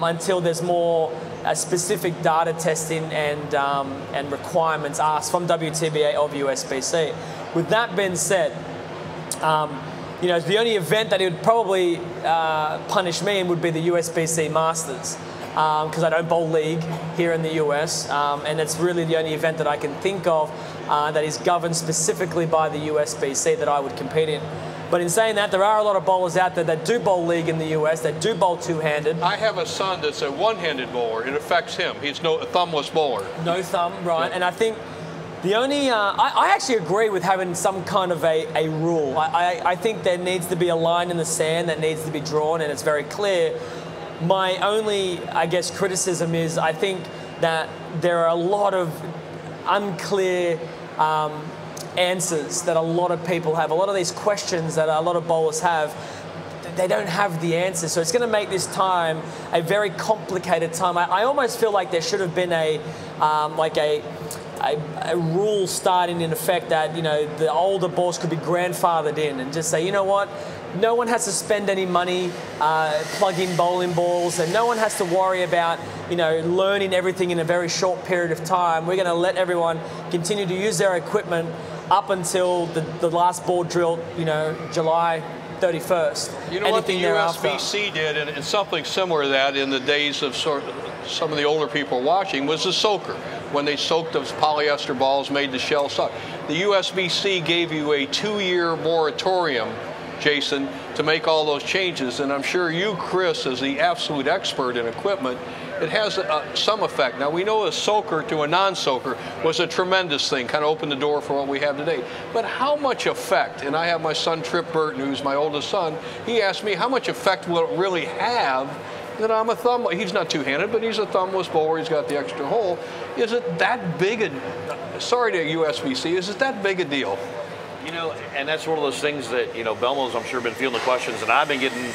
until there's more specific data testing and requirements asked from WTBA of USBC. With that being said, the only event that it would probably punish me in would be the USBC Masters, because I don't bowl league here in the US, and it's really the only event that I can think of that is governed specifically by the USBC that I would compete in. But in saying that, there are a lot of bowlers out there that do bowl league in the US, that do bowl two-handed. I have a son that's a one-handed bowler. It affects him. He's a thumbless bowler. No thumb, right? Yeah. And I think the only, I actually agree with having some kind of a rule. I think there needs to be a line in the sand that needs to be drawn, and it's very clear. My only, I guess, criticism is I think that there are a lot of unclear answers that a lot of people have. A lot of these questions that a lot of bowlers have, they don't have the answers. So it's going to make this time a very complicated time. I almost feel like there should have been a rule starting in effect that, the older balls could be grandfathered in and just say, you know what, no one has to spend any money plugging bowling balls, and no one has to worry about, learning everything in a very short period of time. We're going to let everyone continue to use their equipment up until the last ball drilled, July 31st. You know what the USBC did, and something similar to that in the days of some of the older people watching, was the soaker. When they soaked those polyester balls, made the shell suck. The USBC gave you a 2-year moratorium, Jason, to make all those changes, and I'm sure you, Chris, as the absolute expert in equipment, it has some effect. Now, we know a soaker to a non-soaker was a tremendous thing, kind of opened the door for what we have today. But how much effect, and I have my son Trip Burton, who's my oldest son, he asked me, how much effect will it really have that I'm a thumb? He's not two-handed, but he's a thumbless bowler, he's got the extra hole. Is it that big a, sorry to USBC, is it that big a deal? And that's one of those things that, Belmo's, I'm sure, been fielding the questions, and I've been getting,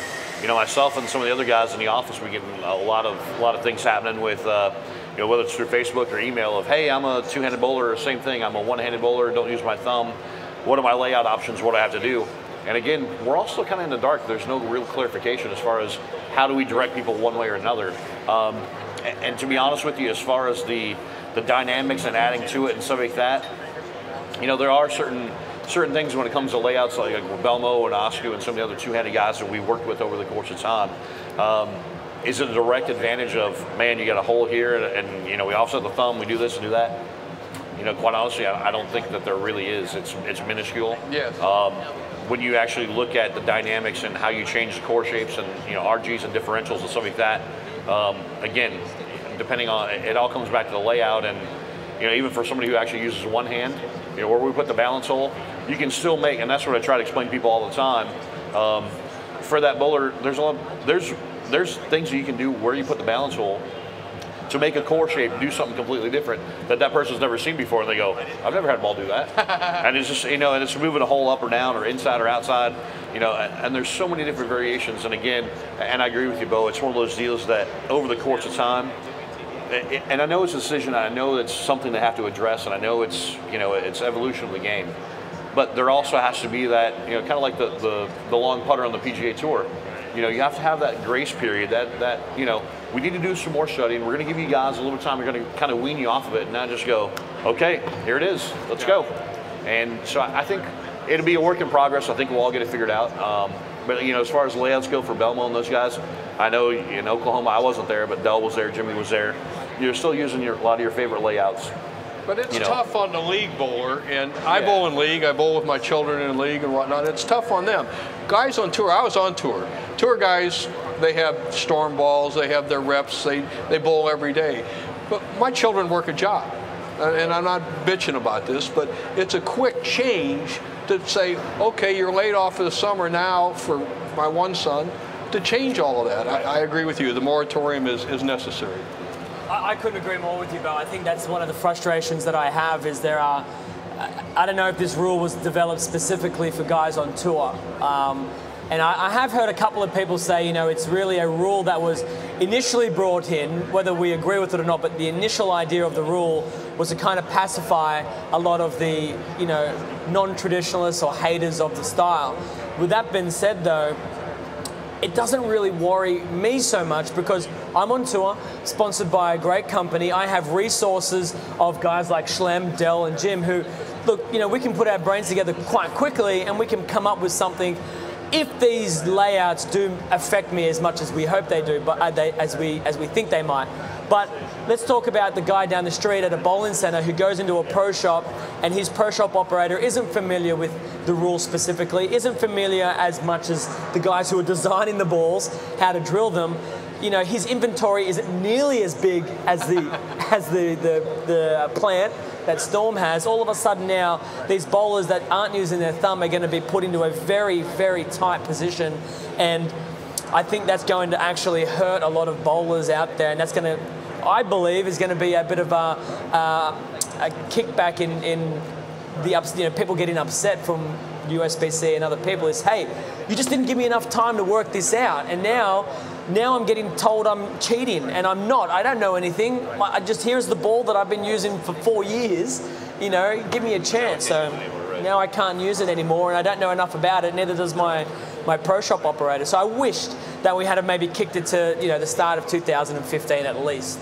myself and some of the other guys in the office, we're getting a lot of things happening with, whether it's through Facebook or email of, hey, I'm a two-handed bowler, or same thing, I'm a one-handed bowler, don't use my thumb. What are my layout options? What do I have to do? And again, we're also kind of in the dark. There's no real clarification as far as how do we direct people one way or another. And to be honest with you, as far as the dynamics and adding to it and stuff like that, there are certain things when it comes to layouts, like Belmo and Oscar and some of the other two-handed guys that we worked with over the course of time. Is it a direct advantage of, man, you got a hole here and we offset the thumb, we do this and do that? Quite honestly, I don't think that there really is. It's minuscule. Yes. When you actually look at the dynamics and how you change the core shapes and RGs and differentials and stuff like that, Again, depending on, it all comes back to the layout, and even for somebody who actually uses one hand, where we put the balance hole, you can still make, and that's what I try to explain to people all the time. For that bowler, there's things that you can do where you put the balance hole to make a core shape do something completely different that person's never seen before, and they go, I've never had a ball do that. And it's just, and it's moving a hole up or down or inside or outside, and there's so many different variations. And again, and I agree with you, Bo, it's one of those deals that over the course of time, and I know it's a decision, I know it's something they have to address, and I know it's, it's evolution of the game. But there also has to be that, kind of like the long putter on the PGA Tour. You have to have that grace period, that we need to do some more studying. We're going to give you guys a little time. We're going to kind of wean you off of it and not just go, okay, here it is, let's go. And so I think it'll be a work in progress. I think we'll all get it figured out. But as far as layouts go for Belmonte and those guys, I know in Oklahoma, I wasn't there, but Dell was there, Jimmy was there. You're still using a lot of your favorite layouts. But it's tough on the league bowler, and I bowl in league, I bowl with my children in league and whatnot. It's tough on them. Guys on tour, I was on tour. Tour guys, they have storm balls, they have their reps, they bowl every day. But my children work a job, and I'm not bitching about this, but it's a quick change to say, okay, you're laid off for the summer now for my one son, to change all of that. I agree with you, the moratorium is necessary. I couldn't agree more with you, Bo. I think that's one of the frustrations that I have is there are, I don't know if this rule was developed specifically for guys on tour. And I have heard a couple of people say, it's really a rule that was initially brought in, whether we agree with it or not, but the initial idea of the rule was to kind of pacify a lot of the, non-traditionalists or haters of the style. With that being said, though, it doesn't really worry me so much because I'm on tour, sponsored by a great company. I have resources of guys like Schlemer, Dell, and Jim who, look, we can put our brains together quite quickly and we can come up with something if these layouts do affect me as much as we hope they do, but as we think they might. But let's talk about the guy down the street at a bowling center who goes into a pro shop and his pro shop operator isn't familiar with the rules specifically, isn't familiar as much as the guys who are designing the balls, how to drill them. His inventory isn't nearly as big as the plant that Storm has. All of a sudden now, these bowlers that aren't using their thumb are going to be put into a very, very tight position, and I think that's going to actually hurt a lot of bowlers out there, and that's going to, I believe, is going to be a bit of a kickback in the people getting upset from USBC and other people is, hey, you just didn't give me enough time to work this out, and now I'm getting told I'm cheating, and I'm not. I don't know anything. Here's the ball that I've been using for 4 years. Give me a chance. So now I can't use it anymore, and I don't know enough about it. Neither does my pro shop operator. So I wished that we had maybe kicked it to the start of 2015 at least.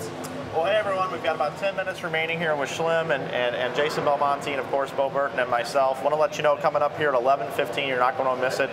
Well, hey everyone, we've got about 10 minutes remaining here with Schlemer and Jason Belmonte, and of course Bo Burton and myself. Want to let you know, coming up here at 11:15, you're not going to miss it.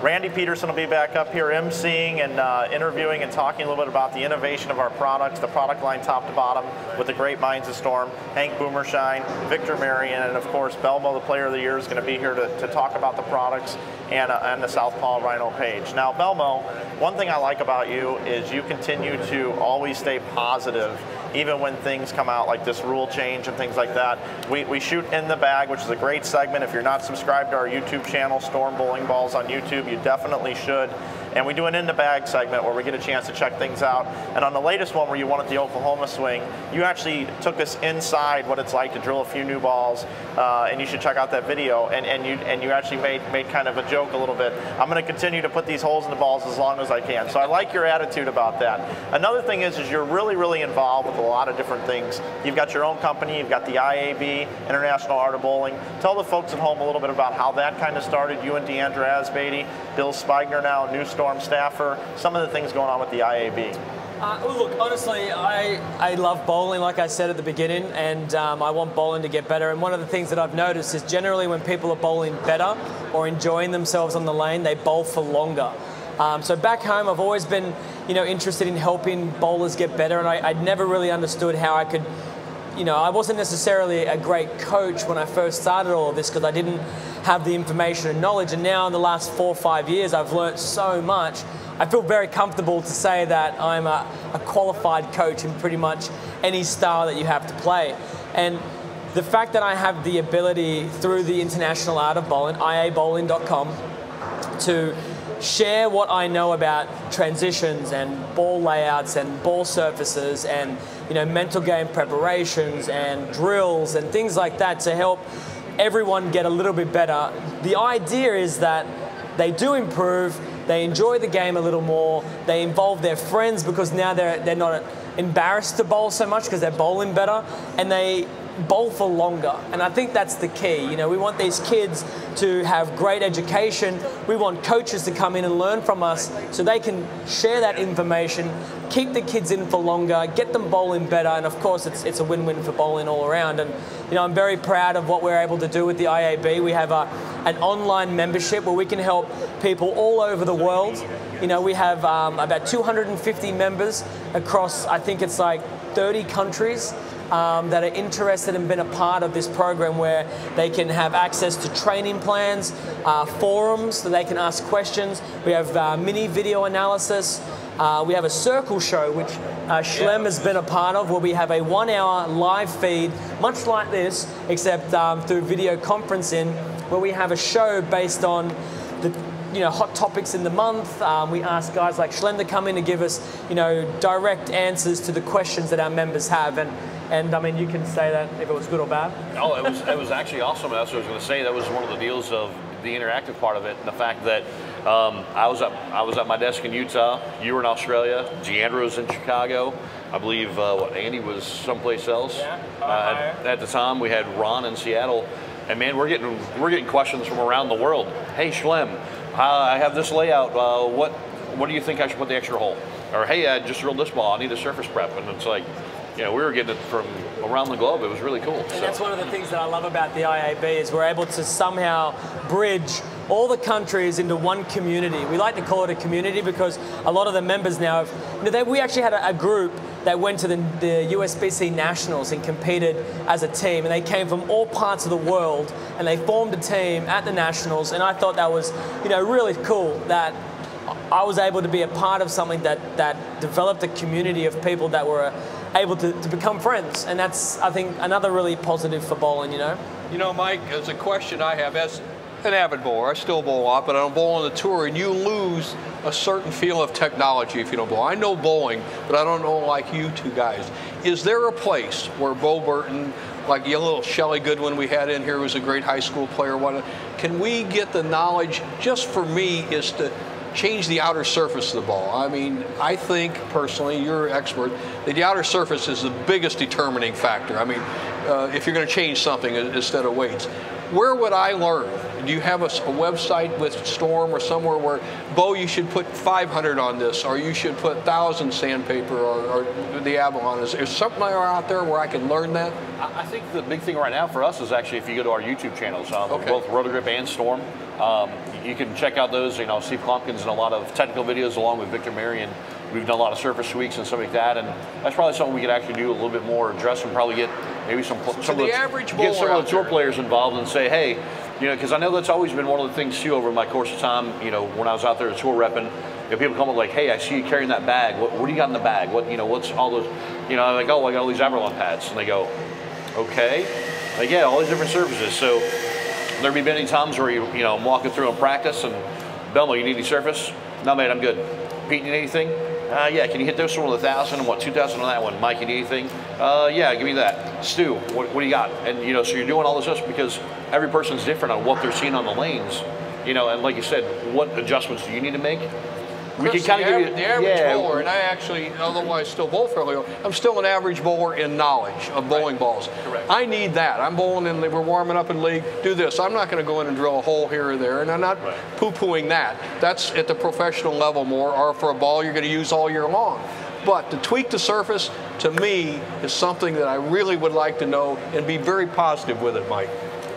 Randy Peterson will be back up here emceeing and interviewing and talking a little bit about the innovation of our products, the product line top to bottom with the great minds of Storm, Hank Boomershine, Victor Marion, and of course Belmo, the Player of the Year, is going to be here to talk about the products and the Southpaw Rhino page. Now, Belmo, one thing I like about you is you continue to always stay positive, even when things come out like this rule change and things like that. We shoot In the Bag, which is a great segment. If you're not subscribed to our YouTube channel, Storm Bowling Balls on YouTube, you definitely should. And we do an In the Bag segment where we get a chance to check things out. And on the latest one where you won at the Oklahoma swing, you actually took us inside what it's like to drill a few new balls, and you should check out that video. And you actually made kind of a joke a little bit. I'm going to continue to put these holes in the balls as long as I can. So I like your attitude about that. Another thing is you're really, really involved with a lot of different things. You've got your own company. You've got the IAB, International Art of Bowling. Tell the folks at home a little bit about how that kind of started. You and Deandra Asbeatty, Bill Spigner now, new Storm staffer, some of the things going on with the IAB. Look, honestly, I love bowling, like I said at the beginning, and I want bowling to get better. And one of the things that I've noticed is generally when people are bowling better or enjoying themselves on the lane, they bowl for longer. So back home, I've always been, interested in helping bowlers get better, and I never really understood how I could, I wasn't necessarily a great coach when I first started all of this because I didn't have the information and knowledge. And now in the last 4 or 5 years, I've learned so much. I feel very comfortable to say that I'm a qualified coach in pretty much any style that you have to play. And the fact that I have the ability through the International Art of Bowling, iabowling.com, to share what I know about transitions and ball layouts and ball surfaces and mental game preparations and drills and things like that to help everyone get a little bit better. The idea is that they do improve, they enjoy the game a little more, they involve their friends because now they're not embarrassed to bowl so much because they're bowling better, and they bowl for longer. And I think that's the key. We want these kids to have great education. We want coaches to come in and learn from us so they can share that information, keep the kids in for longer, get them bowling better, and of course it's a win-win for bowling all around. And I'm very proud of what we're able to do with the IAB. We have an online membership where we can help people all over the world. We have about 250 members across, I think it's like 30 countries. That are interested and been a part of this program, where they can have access to training plans, forums so they can ask questions. We have mini video analysis. We have a circle show, which Schlemer has been a part of, where we have a 1-hour live feed, much like this, except through video conferencing, where we have a show based on the hot topics in the month. We ask guys like Schlemer to come in to give us direct answers to the questions that our members have. And I mean, you can say that if it was good or bad. Oh, it was actually awesome. That's what I was going to say. That was one of the deals of the interactive part of it, and the fact that I was at my desk in Utah. You were in Australia. Giandra was in Chicago. I believe Andy was someplace else. Yeah. At the time, we had Ron in Seattle, and man, we're getting questions from around the world. Hey, Schlem, I have this layout. What do you think I should put the extra hole? Or hey, I just drilled this ball. I need a surface prep, and it's like, we were getting it from around the globe. It was really cool. And that's one of the things that I love about the IAB is we're able to somehow bridge all the countries into one community. We like to call it a community because a lot of the members now have, we actually had a group that went to the USBC Nationals and competed as a team, and they came from all parts of the world, and they formed a team at the Nationals, and I thought that was, really cool that I was able to be a part of something that developed a community of people that were able to become friends, and that's, I think, another really positive for bowling. Mike, as a question I have, as an avid bowler, I still bowl a lot, but I don't bowl on the tour, and you lose a certain feel of technology if you don't bowl. I know bowling, but I don't know like you two guys. Is there a place where Bo Burton, like the little Shelly Goodwin we had in here, who was a great high school player, can we get the knowledge, just for me, is to change the outer surface of the ball? I mean, I think personally, you're an expert, that the outer surface is the biggest determining factor. I mean, if you're going to change something instead of weights. Where would I learn? Do you have a website with Storm or somewhere where, Bo, you should put 500 on this, or you should put 1,000 sandpaper, or the Avalon? Is there something out there where I can learn that? I think the big thing right now for us is actually if you go to our YouTube channels, both Rotogrip and Storm, you can check out those. Steve Klompkins and a lot of technical videos along with Victor Marion. We've done a lot of surface tweaks and stuff like that, and that's probably something we could actually do a little bit more, address, and probably get maybe some of the tour players involved and say, hey, because I know that's always been one of the things too over my course of time. When I was out there tour repping, people come up like, hey, I see you carrying that bag. What do you got in the bag? What's all those? I'm like, oh, I got all these Avalon pads, and they go, okay, like, yeah, all these different surfaces. So there'd be many times where I'm walking through and practice, and Belmo, you need any surface? No, mate, I'm good. Pete, you need anything? Yeah, can you hit this one with 1,000 and 2,000 on that one? Mike, you need anything? Yeah, give me that. Stu, what do you got? And so you're doing all this stuff because every person's different on what they're seeing on the lanes. And like you said, what adjustments do you need to make? We can kind of give you the average bowler, and I actually, although I still bowl fairly well, I'm still an average bowler in knowledge of bowling balls. Correct. I need that. I'm bowling in, we're warming up in league, do this. I'm not going to go in and drill a hole here or there, and I'm not poo-pooing that. That's at the professional level more, or for a ball you're going to use all year long. But to tweak the surface, to me, is something that I really would like to know and be very positive with it, Mike.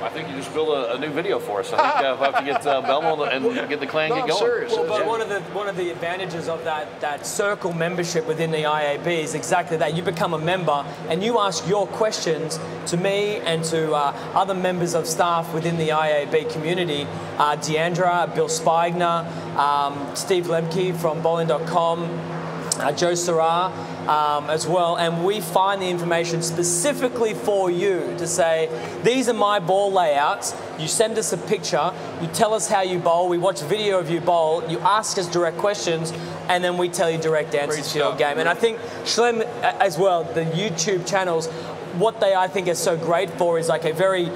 I think you just built a new video for us. I think we'll have to get Belmonte and get the clan get going. Serious. Well, but one of the advantages of that circle membership within the IAB is exactly that. You become a member and you ask your questions to me and to other members of staff within the IAB community. Deandra, Bill Spigner, Steve Lemke from bowling.com, Joe Sarrar as well, and we find the information specifically for you to say, these are my ball layouts. You send us a picture, you tell us how you bowl, we watch video of you bowl, you ask us direct questions, and then we tell you direct answers to your game. And I think Schlemer as well, the YouTube channels, what they I think are so great for is like a very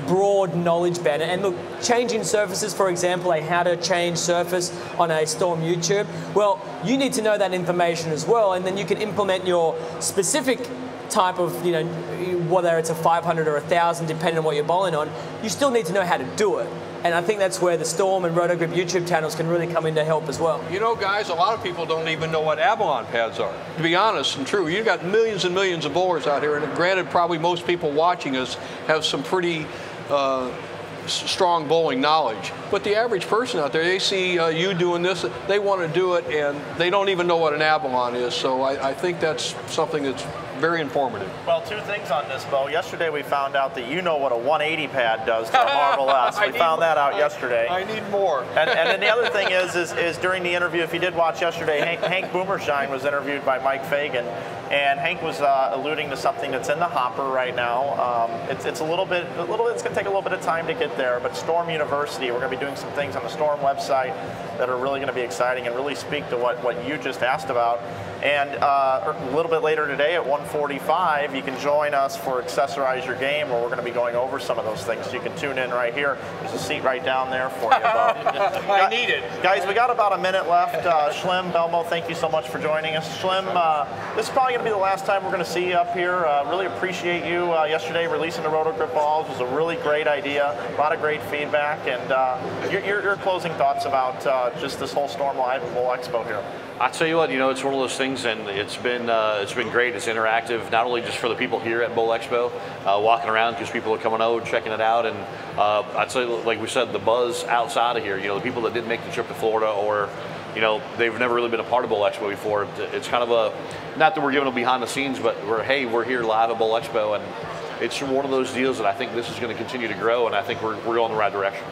broad knowledge band. And look, changing surfaces, for example, how to change surface on a Storm YouTube, well, you need to know that information as well, and then you can implement your specific type of, whether it's a 500 or 1,000, depending on what you're bowling on, you still need to know how to do it. And I think that's where the Storm and Rotogrip YouTube channels can really come in to help as well. You know, guys, a lot of people don't even know what Avalon pads are. To be honest and true, you've got millions and millions of bowlers out here, and granted, probably most people watching us have some pretty strong bowling knowledge. But the average person out there, they see you doing this, they want to do it, and they don't even know what an Avalon is. So I think that's something that's very informative. Well, two things on this, Bo. Yesterday we found out that you know what a 180 pad does to a Marvel S. We found that out yesterday. I need more. And then the other thing is during the interview, if you did watch yesterday, Hank Boomershine was interviewed by Mike Fagan, and Hank was alluding to something that's in the hopper right now. It's it's going to take a little bit of time to get there, but Storm University, we're going to be doing some things on the Storm website that are really going to be exciting and really speak to what you just asked about. And a little bit later today at 1:45, you can join us for Accessorize Your Game, where we're going to be going over some of those things. So you can tune in right here. There's a seat right down there for you, Bo. I need it. Guys, we got about a minute left. Schlem, Belmo, thank you so much for joining us. Schlem, this is probably going to be the last time we're going to see you up here. Really appreciate you yesterday releasing the Rotogrip balls. It was a really great idea. A lot of great feedback. And your closing thoughts about just this whole Storm Live and Bowl Expo here. I tell you what, it's one of those things, and it's been great. It's interactive, not only just for the people here at Bowl Expo, walking around, just people are coming over, checking it out, and I'd say, like we said, the buzz outside of here. The people that didn't make the trip to Florida, or they've never really been a part of Bowl Expo before. It's kind of not that we're giving them behind the scenes, but we're here live at Bowl Expo, and it's one of those deals that I think this is going to continue to grow, and I think we're going the right direction.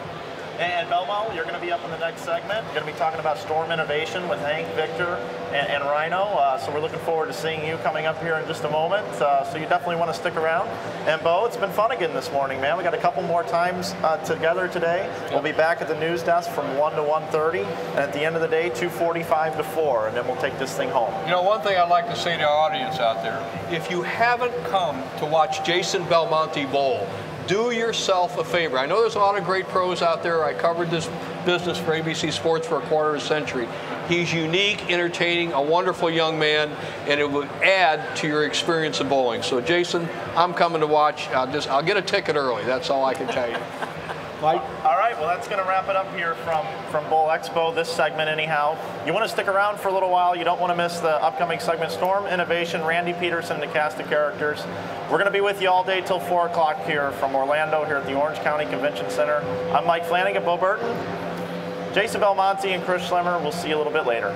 And Belmo, you're going to be up in the next segment. You're going to be talking about Storm Innovation with Hank, Victor, and Rhino. So we're looking forward to seeing you coming up here in just a moment. So you definitely want to stick around. And Bo, it's been fun again this morning, man. We got a couple more times together today. We'll be back at the news desk from 1 to 1:30, and at the end of the day, 2:45 to 4, and then we'll take this thing home. One thing I'd like to say to our audience out there, if you haven't come to watch Jason Belmonte bowl, do yourself a favor. I know there's a lot of great pros out there. I covered this business for ABC Sports for a quarter of a century. He's unique, entertaining, a wonderful young man, and it would add to your experience of bowling. So Jason, I'm coming to watch. I'll get a ticket early. That's all I can tell you. Mike? All right, well, that's going to wrap it up here from Bowl Expo, this segment anyhow. You want to stick around for a little while. You don't want to miss the upcoming segment, Storm Innovation, Randy Peterson, and the cast of characters. We're going to be with you all day till 4 o'clock here from Orlando, here at the Orange County Convention Center. I'm Mike Flanagan, Bo Burton, Jason Belmonte, and Chris Schlemer. We'll see you a little bit later.